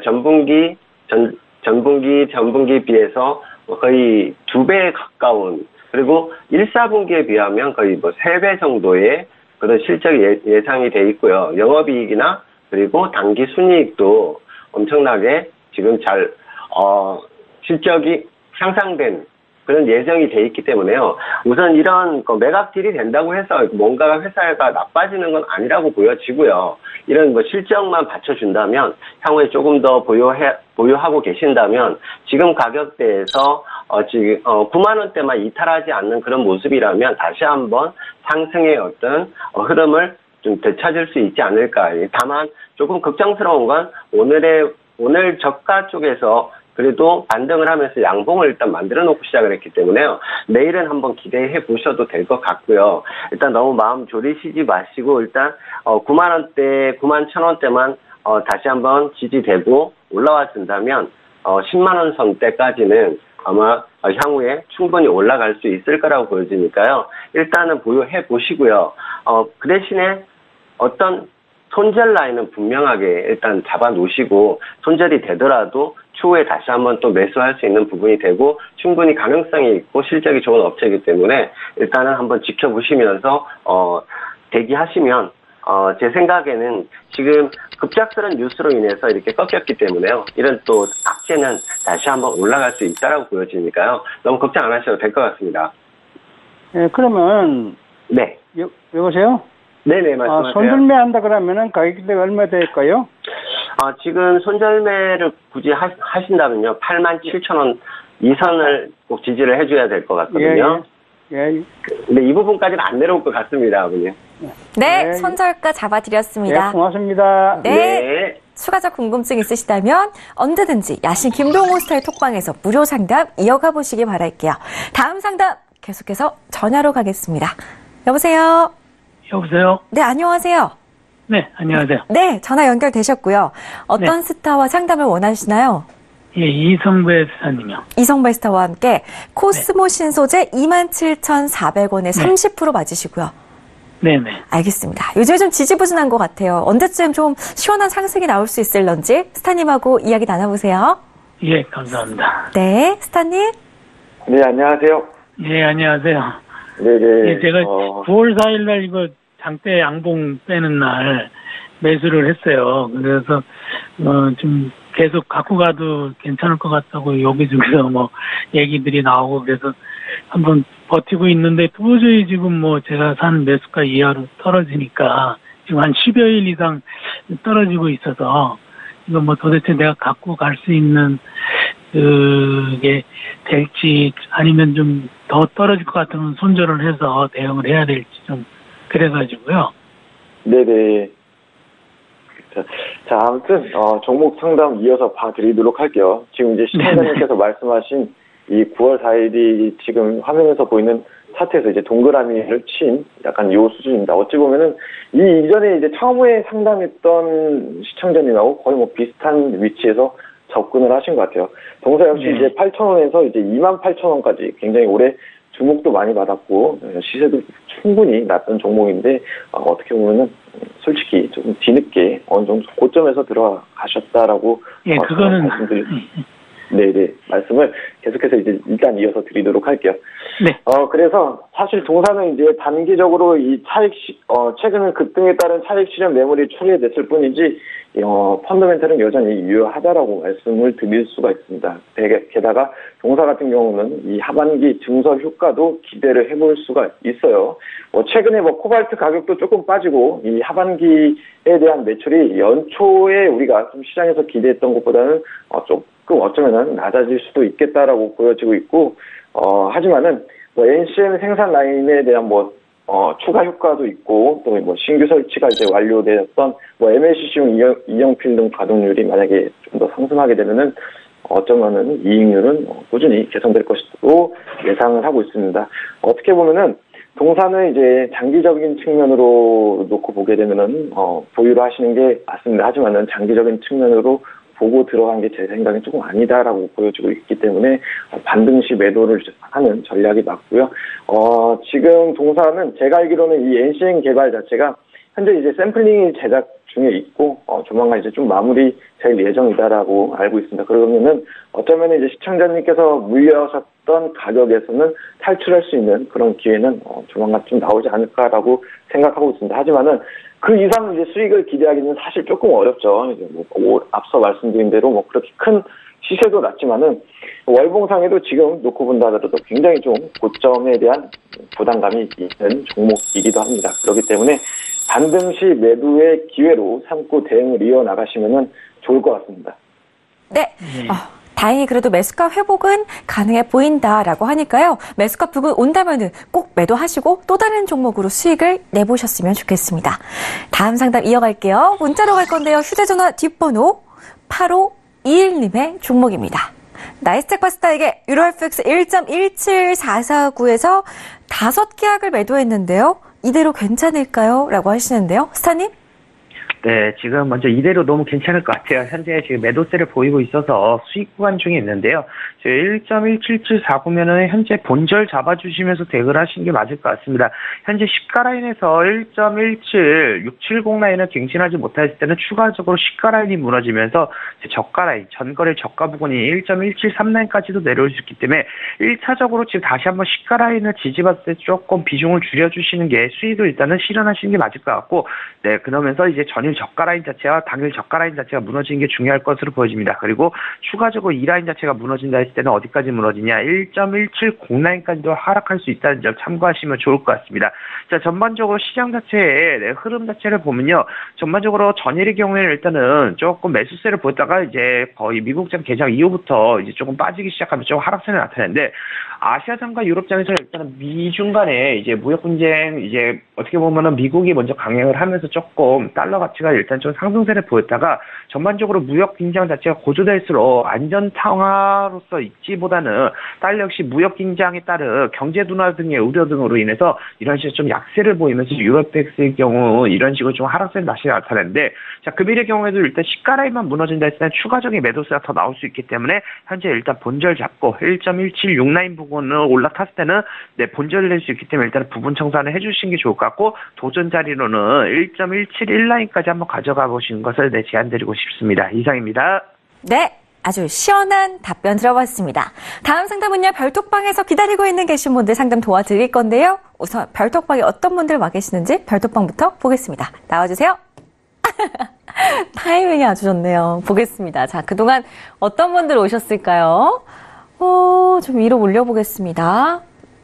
전분기 비해서 거의 2배에 가까운, 그리고 1, 4분기에 비하면 거의 3배 정도의 그런 실적이 예상이 돼 있고요. 영업이익이나 그리고 당기 순이익도 엄청나게 지금 실적이 향상된 그런 예정이 돼 있기 때문에요. 우선 이런 매각 딜이 된다고 해서 뭔가가 회사가 나빠지는 건 아니라고 보여지고요. 이런 실적만 받쳐준다면 향후에 조금 더 보유하고 계신다면 지금 가격대에서 지금 9만 원대만 이탈하지 않는 그런 모습이라면 다시 한번 상승의 어떤 흐름을 좀 되찾을 수 있지 않을까. 다만 조금 걱정스러운 건 오늘 저가 쪽에서 그래도 반등을 하면서 양봉을 일단 만들어 놓고 시작을 했기 때문에요. 내일은 한번 기대해 보셔도 될 것 같고요. 일단 너무 마음 졸이시지 마시고 일단 9만 원대, 9만 1천 원대만 다시 한번 지지되고 올라와 준다면 10만 원 선대까지는 아마 향후에 충분히 올라갈 수 있을 거라고 보여지니까요. 일단은 보유해 보시고요. 그 대신에 어떤 손절 라인은 분명하게 일단 잡아 놓으시고 손절이 되더라도 추후에 다시 한번 또 매수할 수 있는 부분이 되고 충분히 가능성이 있고 실적이 좋은 업체이기 때문에 일단은 한번 지켜보시면서 대기하시면 제 생각에는 지금 급작스러운 뉴스로 인해서 이렇게 꺾였기 때문에요. 이런 또 악재는 다시 한번 올라갈 수 있다라고 보여지니까요. 너무 걱정 안 하셔도 될 것 같습니다. 네, 그러면 네. 여보세요? 네네, 말씀하세요. 손절매 한다 그러면은 가격대가 얼마 될까요? 지금 손절매를 굳이 하신다면요. 87,000원 이선을 꼭 지지를 해줘야 될 것 같거든요. 예. 근데 이 부분까지는 안 내려올 것 같습니다, 아버님. 네, 손절가 잡아드렸습니다. 네, 고맙습니다. 네. 추가적 궁금증 있으시다면 언제든지 야신 김동호 스타일 톡방에서 무료 상담 이어가 보시기 바랄게요. 다음 상담 계속해서 전화로 가겠습니다. 여보세요? 여보세요? 네, 안녕하세요. 네, 안녕하세요. 네, 전화 연결되셨고요. 어떤 네. 스타와 상담을 원하시나요? 예, 이성배 스타님이요. 이성배 스타와 함께 코스모 신소재 27,400원에 30% 맞으시고요. 네네. 알겠습니다. 요즘에 좀 지지부진한 것 같아요. 언제쯤 좀 시원한 상승이 나올 수 있을런지 스타님하고 이야기 나눠보세요. 예, 감사합니다. 네, 스타님. 네, 안녕하세요. 예, 안녕하세요. 네네. 예, 제가 9월 4일 날 이거 장대 양봉 빼는 날 매수를 했어요. 그래서 좀 계속 갖고 가도 괜찮을 것 같다고 여기저기서 얘기들이 나오고 그래서 한번 버티고 있는데 도저히 지금 제가 산 매수가 이하로 떨어지니까 지금 한 10여일 이상 떨어지고 있어서 이거 도대체 내가 갖고 갈 수 있는 그게 될지 아니면 좀 더 떨어질 것 같으면 손절을 해서 대응을 해야 될지 좀 그래가지고요. 네네. 자, 아무튼 종목 상담 이어서 봐드리도록 할게요. 지금 이제 시청자님께서 말씀하신 이 9월 4일이 지금 화면에서 보이는 사태에서 이제 동그라미를 친 약간 요 수준입니다. 어찌 보면은 이 이전에 이제 처음에 상담했던 시청자님하고 거의 뭐 비슷한 위치에서 접근을 하신 것 같아요. 동사 역시 네. 이제 8,000원에서 이제 28,000원까지 굉장히 오래 주목도 많이 받았고 시세도 충분히 났던 종목인데 어떻게 보면은 솔직히 좀 뒤늦게 어느 정도 고점에서 들어가셨다라고 예, 그거는 네네 말씀을 계속해서 이제 일단 이어서 드리도록 할게요. 네. 그래서 사실 동사는 이제 단기적으로 이 최근에 급등에 따른 차익 실현 매물이 처리됐을 뿐이지 펀더멘털은 여전히 유효하다라고 말씀을 드릴 수가 있습니다. 게다가 동사 같은 경우는 이 하반기 증설 효과도 기대를 해볼 수가 있어요. 최근에 코발트 가격도 조금 빠지고 이 하반기에 대한 매출이 연초에 우리가 좀 시장에서 기대했던 것보다는 조금 어쩌면은 낮아질 수도 있겠다라고 보여지고 있고, 하지만은 NCM 생산 라인에 대한 추가 효과도 있고, 또 신규 설치가 이제 완료되었던 MLCC용 이형필 등 가동률이 만약에 좀 더 상승하게 되면은 어쩌면은 이익률은 꾸준히 개선될 것으로 예상을 하고 있습니다. 어떻게 보면은 동사는 이제 장기적인 측면으로 놓고 보게 되면은 보유를 하시는 게 맞습니다. 하지만은 장기적인 측면으로 보고 들어간 게 제 생각엔 조금 아니다라고 보여지고 있기 때문에 반등시 매도를 하는 전략이 맞고요. 지금 동사는 제가 알기로는 이 NCM 개발 자체가 현재 이제 샘플링이 제작 중에 있고 조만간 이제 좀 마무리 될 예정이다라고 알고 있습니다. 그러면은 어쩌면 이제 시청자님께서 물려셨던 가격에서는 탈출할 수 있는 그런 기회는 조만간 좀 나오지 않을까라고 생각하고 있습니다. 하지만은 그 이상 이제 수익을 기대하기는 사실 조금 어렵죠. 이제 앞서 말씀드린 대로 그렇게 큰 시세도 낮지만은 월봉상에도 지금 놓고 본다 하더라도 굉장히 좀 고점에 대한 부담감이 있는 종목이기도 합니다. 그렇기 때문에 반등시 매도의 기회로 삼고 대응을 이어나가시면 좋을 것 같습니다. 네. 다행히 그래도 매수가 회복은 가능해 보인다라고 하니까요. 매수가 부근 온다면은 꼭 매도하시고 또 다른 종목으로 수익을 내보셨으면 좋겠습니다. 다음 상담 이어갈게요. 문자로 갈 건데요. 휴대전화 뒷번호 8521님의 종목입니다. 나이스텍 파스타에게 유로FX 1.17449에서 5계약을 매도했는데요. 이대로 괜찮을까요? 라고 하시는데요. 스타님? 네, 지금 먼저 이대로 너무 괜찮을 것 같아요. 현재 지금 매도세를 보이고 있어서 수익 구간 중에 있는데요. 1.17749면은 현재 본절 잡아주시면서 대응을 하시는 게 맞을 것 같습니다. 현재 시가 라인에서 1.17670 라인을 갱신하지 못했을 때는 추가적으로 시가 라인이 무너지면서 저가 라인, 전거래 저가 부분이 1.173 라인까지도 내려올 수 있기 때문에 1차적으로 지금 다시 한번 시가 라인을 지지받을 때 조금 비중을 줄여주시는 게 수익을 일단은 실현하시는 게 맞을 것 같고, 네, 그러면서 이제 전일 저가 라인 자체와 당일 저가 라인 자체가 무너지는 게 중요할 것으로 보여집니다. 그리고 추가적으로 이 라인 자체가 무너진다 했을 때는 어디까지 무너지냐, 1.170 라인까지도 하락할 수 있다는 점 참고하시면 좋을 것 같습니다. 자, 전반적으로 시장 자체의 흐름 자체를 보면요, 전반적으로 전일의 경우에는 일단은 조금 매수세를 보였다가 이제 거의 미국장 개장 이후부터 이제 조금 빠지기 시작하면 좀 하락세를 나타내는데, 아시아장과 유럽장에서 일단은 미중 간에 이제 무역 분쟁, 이제 어떻게 보면은 미국이 먼저 강행을 하면서 조금 달러 가치가 일단 좀 상승세를 보였다가 전반적으로 무역 긴장 자체가 고조될수록 안전 상황으로서 있지보다는 달러 역시 무역 긴장에 따른 경제 둔화 등의 우려 등으로 인해서 이런 식으로 좀 약세를 보이면서 유로팩스의 경우 이런 식으로 좀 하락세를 다시 나타내는데, 자, 금일의 경우에도 일단 시가 라인만 무너진다 했을 때 추가적인 매도세가 더 나올 수 있기 때문에 현재 일단 본절 잡고 1.176 라인 부분을 올라탔을 때는 네, 본절을 낼 수 있기 때문에 일단 부분 청산을 해주시는 게 좋을 것 같고, 도전 자리로는 1.171 라인까지 한번 가져가 보시는 것을 네, 제안드리고 싶습니다. 이상입니다. 네. 아주 시원한 답변 들어봤습니다. 다음 상담은요, 별톡방에서 기다리고 있는 계신 분들 상담 도와드릴 건데요. 우선 별톡방에 어떤 분들 와 계시는지 별톡방부터 보겠습니다. 나와주세요. 타이밍이 아주 좋네요. 보겠습니다. 자, 그동안 어떤 분들 오셨을까요? 좀 위로 올려보겠습니다.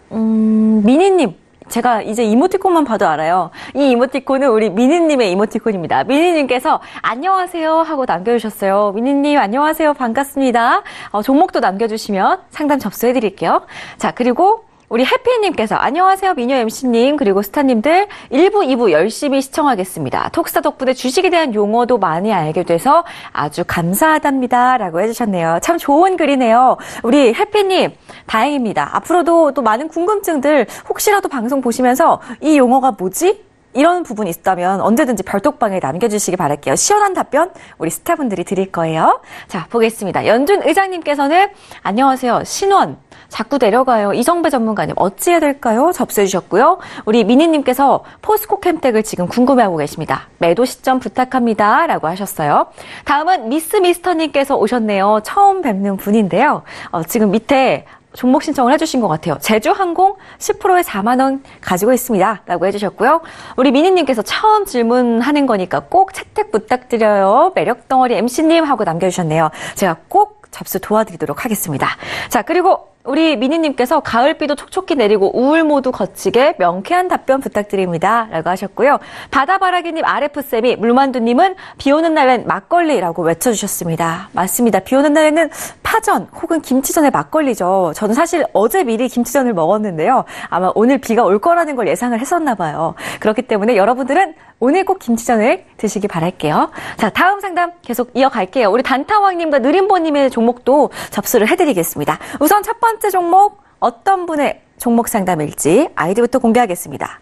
미니님. 제가 이제 이모티콘만 봐도 알아요. 이 이모티콘은 우리 미니님의 이모티콘입니다. 미니님께서 안녕하세요 하고 남겨주셨어요. 미니님 안녕하세요. 반갑습니다. 종목도 남겨주시면 상담 접수해드릴게요. 자, 그리고 우리 해피님께서 안녕하세요 미녀 MC님 그리고 스타님들 1부, 2부 열심히 시청하겠습니다. 톡스타 덕분에 주식에 대한 용어도 많이 알게 돼서 아주 감사하답니다 라고 해주셨네요. 참 좋은 글이네요. 우리 해피님 다행입니다. 앞으로도 또 많은 궁금증들 혹시라도 방송 보시면서 이 용어가 뭐지? 이런 부분이 있다면 언제든지 별톡방에 남겨주시기 바랄게요. 시원한 답변 우리 스타분들이 드릴 거예요. 자, 보겠습니다. 연준 의장님께서는 안녕하세요. 신원 자꾸 내려가요. 이성배 전문가님 어찌해야 될까요? 접수해 주셨고요. 우리 미니님께서 포스코 캠텍을 지금 궁금해하고 계십니다. 매도 시점 부탁합니다. 라고 하셨어요. 다음은 미스터님께서 오셨네요. 처음 뵙는 분인데요. 지금 밑에 종목 신청을 해주신 것 같아요. 제주항공 10%에 4만 원 가지고 있습니다. 라고 해주셨고요. 우리 미니님께서 처음 질문하는 거니까 꼭 채택 부탁드려요. 매력덩어리 MC님 하고 남겨주셨네요. 제가 꼭 접수 도와드리도록 하겠습니다. 자, 그리고 우리 미니님께서 가을비도 촉촉히 내리고 우울 모두 거치게 명쾌한 답변 부탁드립니다. 라고 하셨고요. 바다바라기님, RF쌤이 물만두님은 비 오는 날엔 막걸리라고 외쳐주셨습니다. 맞습니다. 비 오는 날에는 파전 혹은 김치전의 막걸리죠. 저는 사실 어제 미리 김치전을 먹었는데요. 아마 오늘 비가 올 거라는 걸 예상을 했었나 봐요. 그렇기 때문에 여러분들은 오늘 꼭 김치전을 드시기 바랄게요. 자, 다음 상담 계속 이어갈게요. 우리 단타왕님과 느림보님의 종목도 접수를 해드리겠습니다. 우선 첫 번째 종목 어떤 분의 종목 상담일지 아이디부터 공개하겠습니다.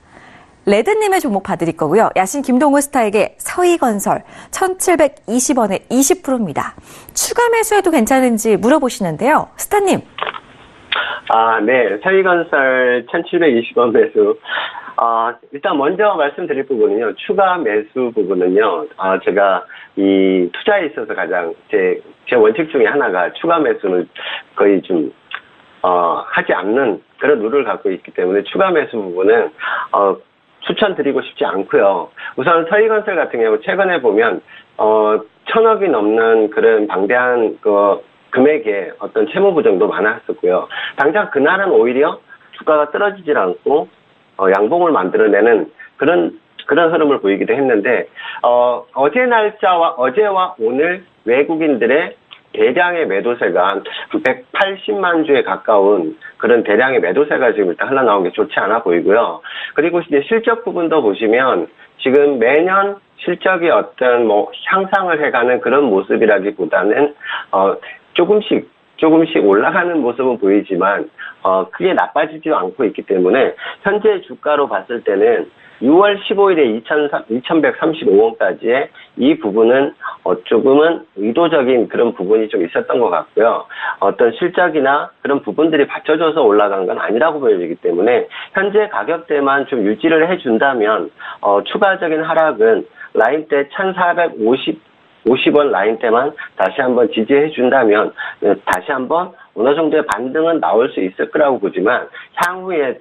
레드님의 종목 봐드릴 거고요. 야신 김동우 스타에게 서희건설 1720원에 20%입니다. 추가 매수해도 괜찮은지 물어보시는데요. 스타님. 네. 서희건설 1720원 매수. 일단 먼저 말씀드릴 부분은요. 추가 매수 부분은요. 제가 이 투자에 있어서 가장 제 원칙 중에 하나가 추가 매수는 거의 좀 하지 않는 그런 룰을 갖고 있기 때문에 추가 매수 부분은 추천드리고 싶지 않고요. 우선 서희건설 같은 경우 최근에 보면 1,000억이 넘는 그런 방대한 금액의 어떤 채무 부정도 많았었고요. 당장 그날은 오히려 주가가 떨어지질 않고 양봉을 만들어내는 그런 흐름을 보이기도 했는데 어제와 오늘 외국인들의 대량의 매도세가 한 180만 주에 가까운 그런 대량의 매도세가 지금 일단 흘러나온 게 좋지 않아 보이고요. 그리고 이제 실적 부분도 보시면 지금 매년 실적이 어떤 향상을 해가는 그런 모습이라기보다는 조금씩 올라가는 모습은 보이지만 크게 나빠지지 않고 있기 때문에 현재 주가로 봤을 때는 6월 15일에 2,135원까지의 이 부분은 조금은 의도적인 그런 부분이 좀 있었던 것 같고요. 어떤 실적이나 그런 부분들이 받쳐줘서 올라간 건 아니라고 보여지기 때문에 현재 가격대만 좀 유지를 해준다면 추가적인 하락은 라인대 1,450원 라인대만 다시 한번 지지해 준다면 다시 한번 어느 정도의 반등은 나올 수 있을 거라고 보지만 향후에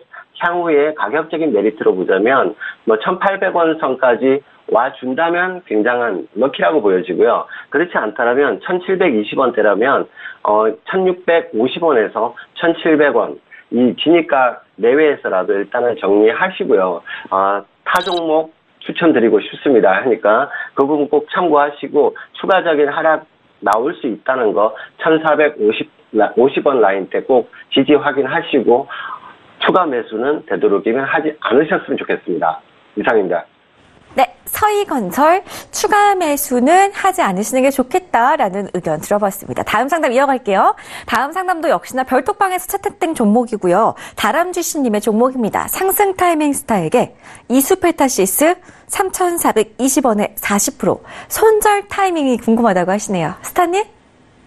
가격적인 메리트로 보자면 1,800원 선까지 와준다면 굉장한 럭키라고 보여지고요. 그렇지 않다면 1,720원대라면 1,650원에서 1,700원 이 진입가 내외에서라도 일단은 정리하시고요. 타 종목 추천드리고 싶습니다. 하니까 그 부분 꼭 참고하시고 추가적인 하락 나올 수 있다는 거 1,450원 라인대 꼭 지지 확인하시고 추가 매수는 되도록이면 하지 않으셨으면 좋겠습니다. 이상입니다. 네, 서희건설 추가 매수는 하지 않으시는 게 좋겠다라는 의견 들어봤습니다. 다음 상담 이어갈게요. 다음 상담도 역시나 별톡방에서 채택된 종목이고요. 다람쥐씨님의 종목입니다. 상승 타이밍 스타에게 이수페타시스 3,420원에 40% 손절 타이밍이 궁금하다고 하시네요. 스타님?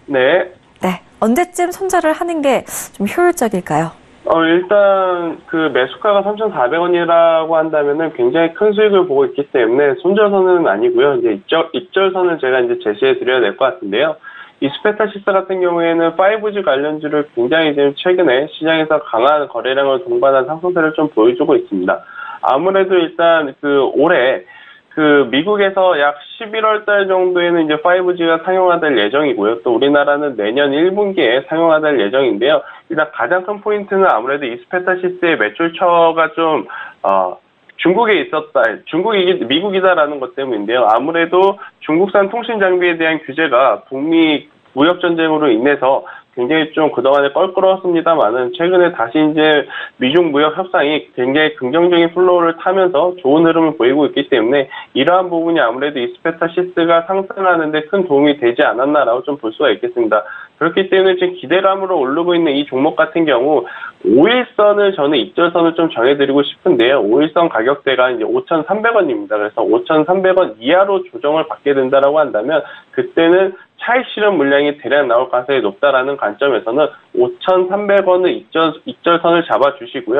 네. 네, 언제쯤 손절을 하는 게 좀 효율적일까요? 일단 그 매수가가 3,400원이라고 한다면은 굉장히 큰 수익을 보고 있기 때문에 손절선은 아니고요. 이제 입절선을 제가 이제 제시해 드려야 될 것 같은데요. 이스페타시스 같은 경우에는 5G 관련주를 굉장히 지금 최근에 시장에서 강한 거래량을 동반한 상승세를 좀 보여주고 있습니다. 아무래도 일단 올해 미국에서 약 11월 달 정도에는 이제 5G가 상용화될 예정이고요. 또 우리나라는 내년 1분기에 상용화될 예정인데요. 일단 가장 큰 포인트는 아무래도 이스페타시스의 매출처가 좀, 미국이다라는 것 때문인데요. 아무래도 중국산 통신 장비에 대한 규제가 북미 무역 전쟁으로 인해서 굉장히 좀 그동안에 껄끄러웠습니다만은 최근에 다시 이제 미중 무역 협상이 굉장히 긍정적인 플로우를 타면서 좋은 흐름을 보이고 있기 때문에 이러한 부분이 아무래도 이스페타시스가 상승하는데 큰 도움이 되지 않았나라고 좀 볼 수가 있겠습니다. 그렇기 때문에 지금 기대감으로 오르고 있는 이 종목 같은 경우 5일선을 저는 입절선을 좀 정해드리고 싶은데요. 5일선 가격대가 이제 5,300원입니다. 그래서 5,300원 이하로 조정을 받게 된다라고 한다면 그때는 차익 실현 물량이 대략 나올 가능성이 높다라는 관점에서는 5,300원을 입절선을 잡아주시고요.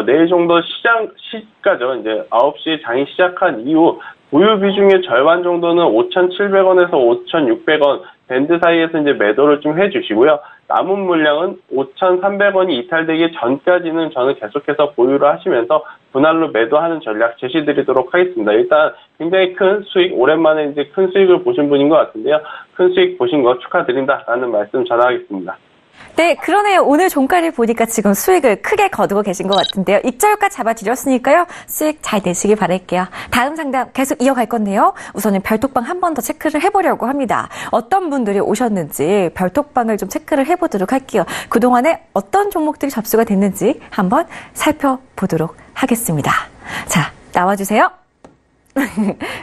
내일 정도 시가죠. 이제 9시에 장이 시작한 이후 보유 비중의 절반 정도는 5,700원에서 5,600원 밴드 사이에서 이제 매도를 좀 해주시고요. 남은 물량은 5,300원이 이탈되기 전까지는 저는 계속해서 보유를 하시면서 분할로 매도하는 전략 제시드리도록 하겠습니다. 일단 굉장히 큰 수익, 오랜만에 이제 큰 수익을 보신 분인 것 같은데요. 큰 수익 보신 거 축하드린다라는 말씀 전하겠습니다. 네, 그러네요. 오늘 종가를 보니까 지금 수익을 크게 거두고 계신 것 같은데요. 입절가 잡아드렸으니까요. 수익 잘 내시길 바랄게요. 다음 상담 계속 이어갈 건데요. 우선은 별톡방 한 번 더 체크를 해보려고 합니다. 어떤 분들이 오셨는지 별톡방을 좀 체크를 해보도록 할게요. 그동안에 어떤 종목들이 접수가 됐는지 한번 살펴보도록 하겠습니다. 자, 나와주세요.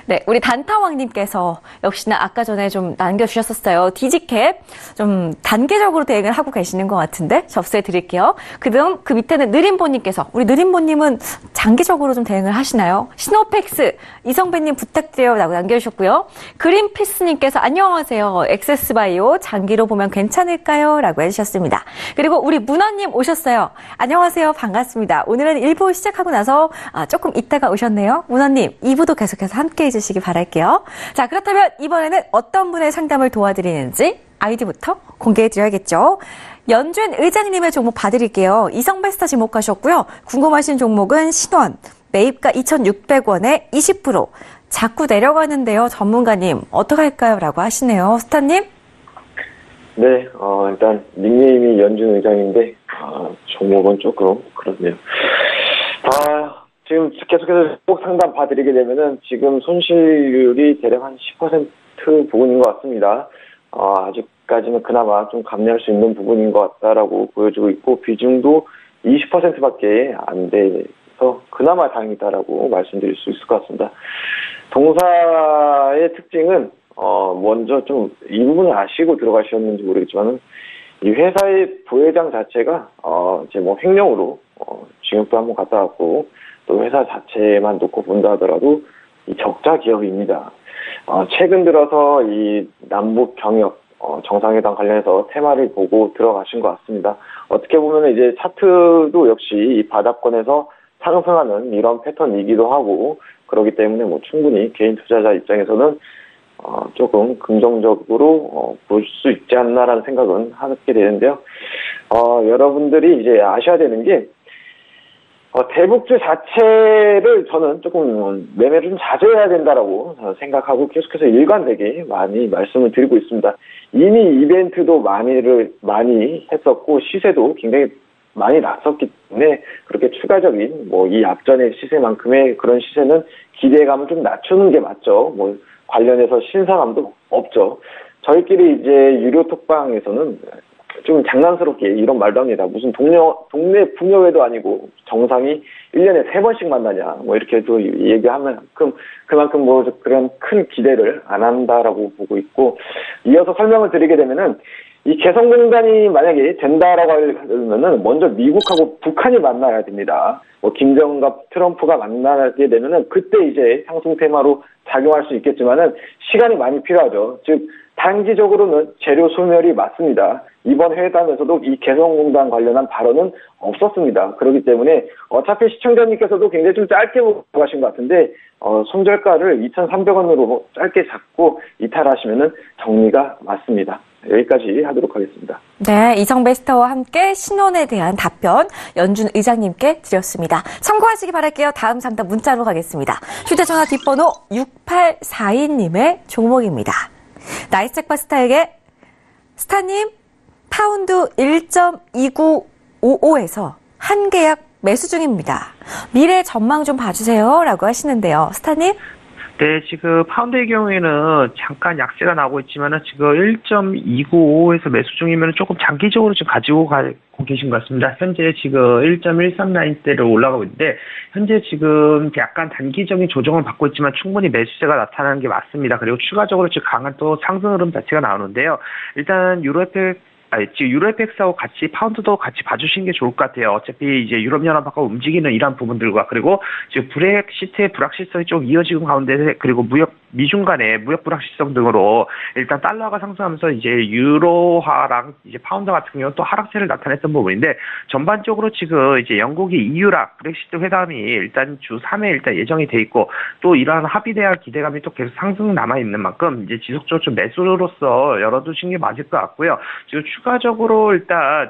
네, 우리 단타왕님께서 역시나 아까 전에 좀 남겨주셨었어요. 디지캡 좀 단계적으로 대응을 하고 계시는 것 같은데 접수해 드릴게요. 그다음 그 밑에는 느림보님께서 우리 느림보님은 장기적으로 좀 대응을 하시나요? 시노펙스 이성배님 부탁드려요 라고 남겨주셨고요. 그린피스님께서 안녕하세요. 엑세스바이오 장기로 보면 괜찮을까요? 라고 해주셨습니다. 그리고 우리 문화님 오셨어요. 안녕하세요. 반갑습니다. 오늘은 1부 시작하고 나서 조금 이따가 오셨네요. 문화님 2부도 계속해서 함께 해주시기 바랄게요. 자, 그렇다면 이번에는 어떤 분의 상담을 도와드리는지 아이디부터 공개해드려야겠죠. 연준 의장님의 종목 봐드릴게요. 이성베스타 지목하셨고요. 궁금하신 종목은 신원, 매입가 2,600원에 20%. 자꾸 내려가는데요. 전문가님 어떻게 할까요? 라고 하시네요. 스타님? 네, 일단 닉네임이 연준 의장인데 종목은 조금 그렇네요. 지금 계속해서 꼭 상담 봐드리게 되면은 지금 손실률이 대략 한 10% 부분인 것 같습니다. 아직까지는 그나마 좀 감내할 수 있는 부분인 것 같다라고 보여주고 있고 비중도 20%밖에 안 돼서 그나마 다행이다라고 말씀드릴 수 있을 것 같습니다. 동사의 특징은 먼저 좀 이 부분을 아시고 들어가셨는지 모르겠지만은 이 회사의 부회장 자체가 이제 뭐 횡령으로 징역도 한번 갔다 왔고 또 회사 자체만 놓고 본다 하더라도 이 적자 기업입니다. 최근 들어서 이 남북 경협 정상회담 관련해서 테마를 보고 들어가신 것 같습니다. 어떻게 보면 이제 차트도 역시 이 바닥권에서 상승하는 이런 패턴이기도 하고 그렇기 때문에 뭐 충분히 개인 투자자 입장에서는 조금 긍정적으로 볼 수 있지 않나라는 생각은 하게 되는데요. 여러분들이 이제 아셔야 되는 게 대북주 자체를 저는 조금 매매를 좀 자제해야 된다라고 생각하고 계속해서 일관되게 많이 말씀을 드리고 있습니다. 이미 이벤트도 많이 했었고 시세도 굉장히 많이 났었기 때문에 그렇게 추가적인 뭐 이 앞전의 시세만큼의 그런 시세는 기대감을 좀 낮추는 게 맞죠. 뭐 관련해서 신선함도 없죠. 저희끼리 이제 유료 톡방에서는 좀 장난스럽게 이런 말도 합니다. 무슨 동네 부녀회도 아니고 정상이 1년에 3번씩 만나냐. 뭐 이렇게 또 얘기하면 그만큼 뭐 그런 큰 기대를 안 한다라고 보고 있고 이어서 설명을 드리게 되면은 이 개성공단이 만약에 된다라고 하려면은 먼저 미국하고 북한이 만나야 됩니다. 뭐 김정은과 트럼프가 만나게 되면은 그때 이제 상승 테마로 작용할 수 있겠지만은 시간이 많이 필요하죠. 즉 단기적으로는 재료 소멸이 맞습니다. 이번 회담에서도 이 개성공단 관련한 발언은 없었습니다. 그렇기 때문에 어차피 시청자님께서도 굉장히 좀 짧게 보고 가신 것 같은데 손절가를 2,300원으로 짧게 잡고 이탈하시면은 정리가 맞습니다. 여기까지 하도록 하겠습니다. 네, 이성베스터와 함께 신원에 대한 답변 연준 의장님께 드렸습니다. 참고하시기 바랄게요. 다음 상담 문자로 가겠습니다. 휴대전화 뒷번호 6842님의 종목입니다. 나이스잭바 스타에게 스타님 파운드 1.2955에서 한 계약 매수 중입니다. 미래 전망 좀 봐주세요 라고 하시는데요. 스타님? 네, 지금 파운드의 경우에는 잠깐 약세가 나오고 있지만은 지금 1.295에서 매수 중이면 조금 장기적으로 지금 가지고 가고 계신 것 같습니다. 현재 지금 1.139대로 올라가고 있는데 현재 지금 약간 단기적인 조정을 받고 있지만 충분히 매수세가 나타나는 게 맞습니다. 그리고 추가적으로 지금 강한 또 상승 흐름 자체가 나오는데요. 일단 지금 유로FX하고 같이 파운드도 같이 봐주시는 게 좋을 것 같아요. 어차피 이제 유럽연합하고 움직이는 이러한 부분들과 그리고 지금 브렉시트의 불확실성이 좀 이어지고 가운데 그리고 미중 간의 무역 불확실성 등으로 일단 달러가 상승하면서 이제 유로화랑 이제 파운드 같은 경우는 또 하락세를 나타냈던 부분인데 전반적으로 지금 이제 영국이 EU랑 브렉시트 회담이 일단 주 3회 일단 예정이 돼 있고 또 이러한 합의에 대한 기대감이 또 계속 상승 남아 있는 만큼 이제 지속적으로 좀 매수로서 열어두신 게 맞을 것 같고요. 지금 추가적으로 일단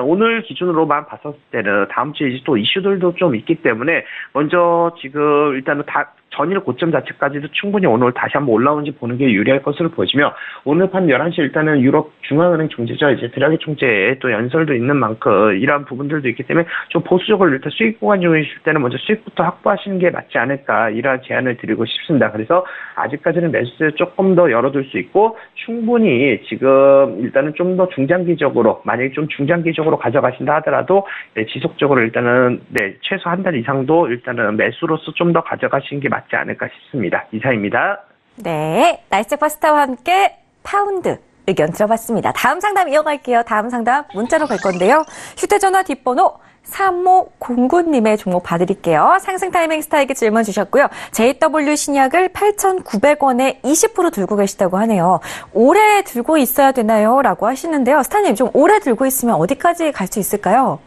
오늘 기준으로만 봤었을 때는 다음 주에 이제 또 이슈들도 좀 있기 때문에 먼저 지금 일단은 전일 고점 자체까지도 충분히 오늘 다시 한번 올라오는지 보는 게 유리할 것으로 보시며 오늘 밤 11시 일단은 유럽 중앙은행 총재죠. 이제 드라기 총재의 또 연설도 있는 만큼 이러한 부분들도 있기 때문에 좀 보수적으로 일단 수익 보관 중이실 때는 먼저 수익부터 확보하시는 게 맞지 않을까 이러한 제안을 드리고 싶습니다. 그래서 아직까지는 매수세 조금 더 열어둘 수 있고 충분히 지금 일단은 좀 더 중장기적으로 만약에 좀 중장기적으로 가져가신다 하더라도 네, 지속적으로 일단은 네, 최소 한 달 이상도 일단은 매수로서 좀 더 가져가시는 게 맞지 않을까 싶습니다. 이상입니다. 네, 나이스 파스타와 함께 파운드 의견 들어봤습니다. 다음 상담 이어갈게요. 다음 상담 문자로 갈 건데요. 휴대전화 뒷번호 3509님의 종목 봐드릴게요. 상승 타이밍 스타에게 질문 주셨고요. JW 신약을 8,900원에 20% 들고 계시다고 하네요. 오래 들고 있어야 되나요? 라고 하시는데요. 스타님 좀 오래 들고 있으면 어디까지 갈 수 있을까요?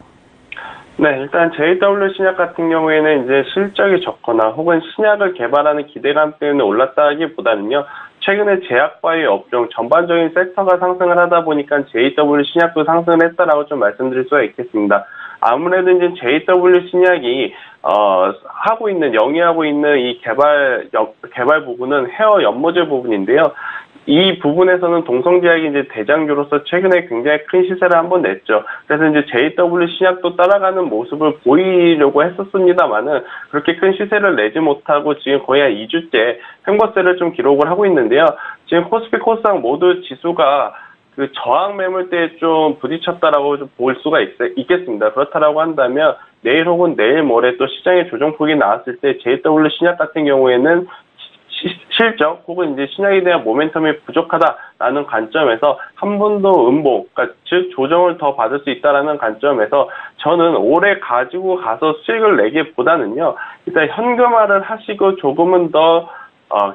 네, 일단 JW 신약 같은 경우에는 이제 실적이 적거나 혹은 신약을 개발하는 기대감 때문에 올랐다기보다는요. 최근에 제약바이오 업종 전반적인 섹터가 상승을 하다 보니까 JW 신약도 상승을 했다라고 좀 말씀드릴 수가 있겠습니다. 아무래도 이제 JW 신약이 영위하고 있는 이 개발 부분은 헤어 연모제 부분인데요. 이 부분에서는 동성제약이 이제 대장주로서 최근에 굉장히 큰 시세를 한번 냈죠. 그래서 이제 JW 신약도 따라가는 모습을 보이려고 했었습니다만은 그렇게 큰 시세를 내지 못하고 지금 거의 한 2주째 횡보세를 좀 기록을 하고 있는데요. 지금 코스피 코스닥 모두 지수가 그 저항 매물대에 좀 부딪혔다라고 좀 볼 수가 있겠습니다. 그렇다라고 한다면 내일 혹은 내일 모레 또 시장의 조정폭이 나왔을 때 JW 신약 같은 경우에는 실적 혹은 이제 신약에 대한 모멘텀이 부족하다라는 관점에서 한 번 더 음봉, 그러니까 즉 조정을 더 받을 수 있다라는 관점에서 저는 올해 가지고 가서 수익을 내기보다는요, 일단 현금화를 하시고 조금은 더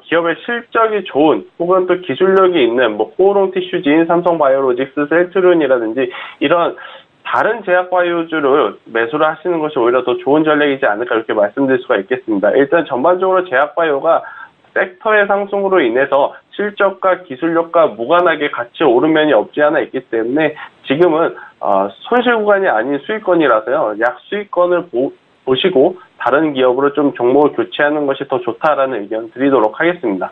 기업의 실적이 좋은 혹은 또 기술력이 있는 코오롱 티슈진, 삼성바이오로직스, 셀트리온이라든지 이런 다른 제약바이오주를 매수를 하시는 것이 오히려 더 좋은 전략이지 않을까 이렇게 말씀드릴 수가 있겠습니다. 일단 전반적으로 제약바이오가 섹터의 상승으로 인해서 실적과 기술력과 무관하게 같이 오른 면이 없지 않아 있기 때문에 지금은 손실 구간이 아닌 수익권이라서요. 약 수익권을 보시고 다른 기업으로 좀 종목을 교체하는 것이 더 좋다라는 의견 드리도록 하겠습니다.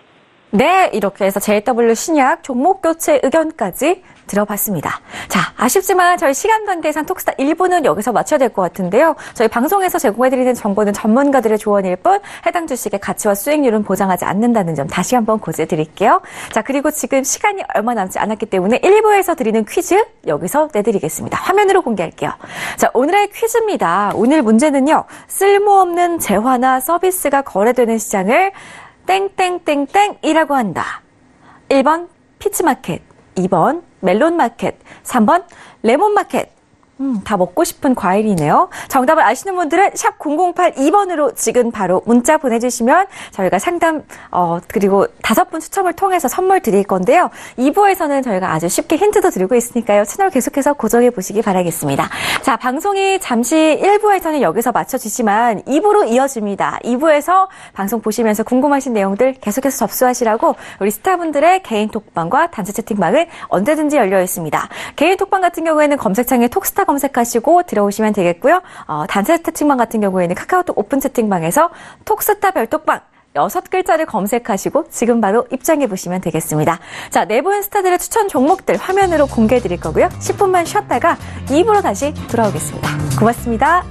네, 이렇게 해서 JW 신약 종목 교체 의견까지 들어봤습니다. 자, 아쉽지만 저희 시간 관계상 톡스타 1부는 여기서 마쳐야 될 것 같은데요. 저희 방송에서 제공해드리는 정보는 전문가들의 조언일 뿐 해당 주식의 가치와 수익률은 보장하지 않는다는 점 다시 한번 고지해드릴게요. 자, 그리고 지금 시간이 얼마 남지 않았기 때문에 1부에서 드리는 퀴즈 여기서 내드리겠습니다. 화면으로 공개할게요. 자, 오늘의 퀴즈입니다. 오늘 문제는요. 쓸모없는 재화나 서비스가 거래되는 시장을 땡땡땡땡이라고 한다. 1번 피치마켓, 2번 멜론마켓, 3번 레몬마켓. 다 먹고 싶은 과일이네요. 정답을 아시는 분들은 샵 0082번으로 지금 바로 문자 보내주시면 저희가 상담 그리고 5분 추첨을 통해서 선물 드릴 건데요. 2부에서는 저희가 아주 쉽게 힌트도 드리고 있으니까요. 채널 계속해서 고정해 보시기 바라겠습니다. 자, 방송이 잠시 1부에서는 여기서 마쳐지지만 2부로 이어집니다. 2부에서 방송 보시면서 궁금하신 내용들 계속해서 접수하시라고 우리 스타분들의 개인 톡방과 단체 채팅방은 언제든지 열려 있습니다. 개인 톡방 같은 경우에는 검색창에 톡스타 검색하시고 들어오시면 되겠고요. 단체 채팅방 같은 경우에는 카카오톡 오픈 채팅방에서 톡스타 별톡방 6글자를 검색하시고 지금 바로 입장해 보시면 되겠습니다. 자, 내부인 스타들의 추천 종목들 화면으로 공개해 드릴 거고요. 10분만 쉬었다가 2부로 다시 돌아오겠습니다. 고맙습니다.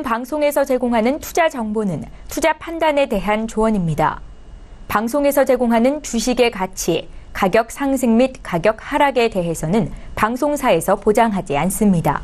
방송에서 제공하는 투자 정보는 투자 판단에 대한 조언입니다. 방송에서 제공하는 주식의 가치, 가격 상승 및 가격 하락에 대해서는 방송사에서 보장하지 않습니다.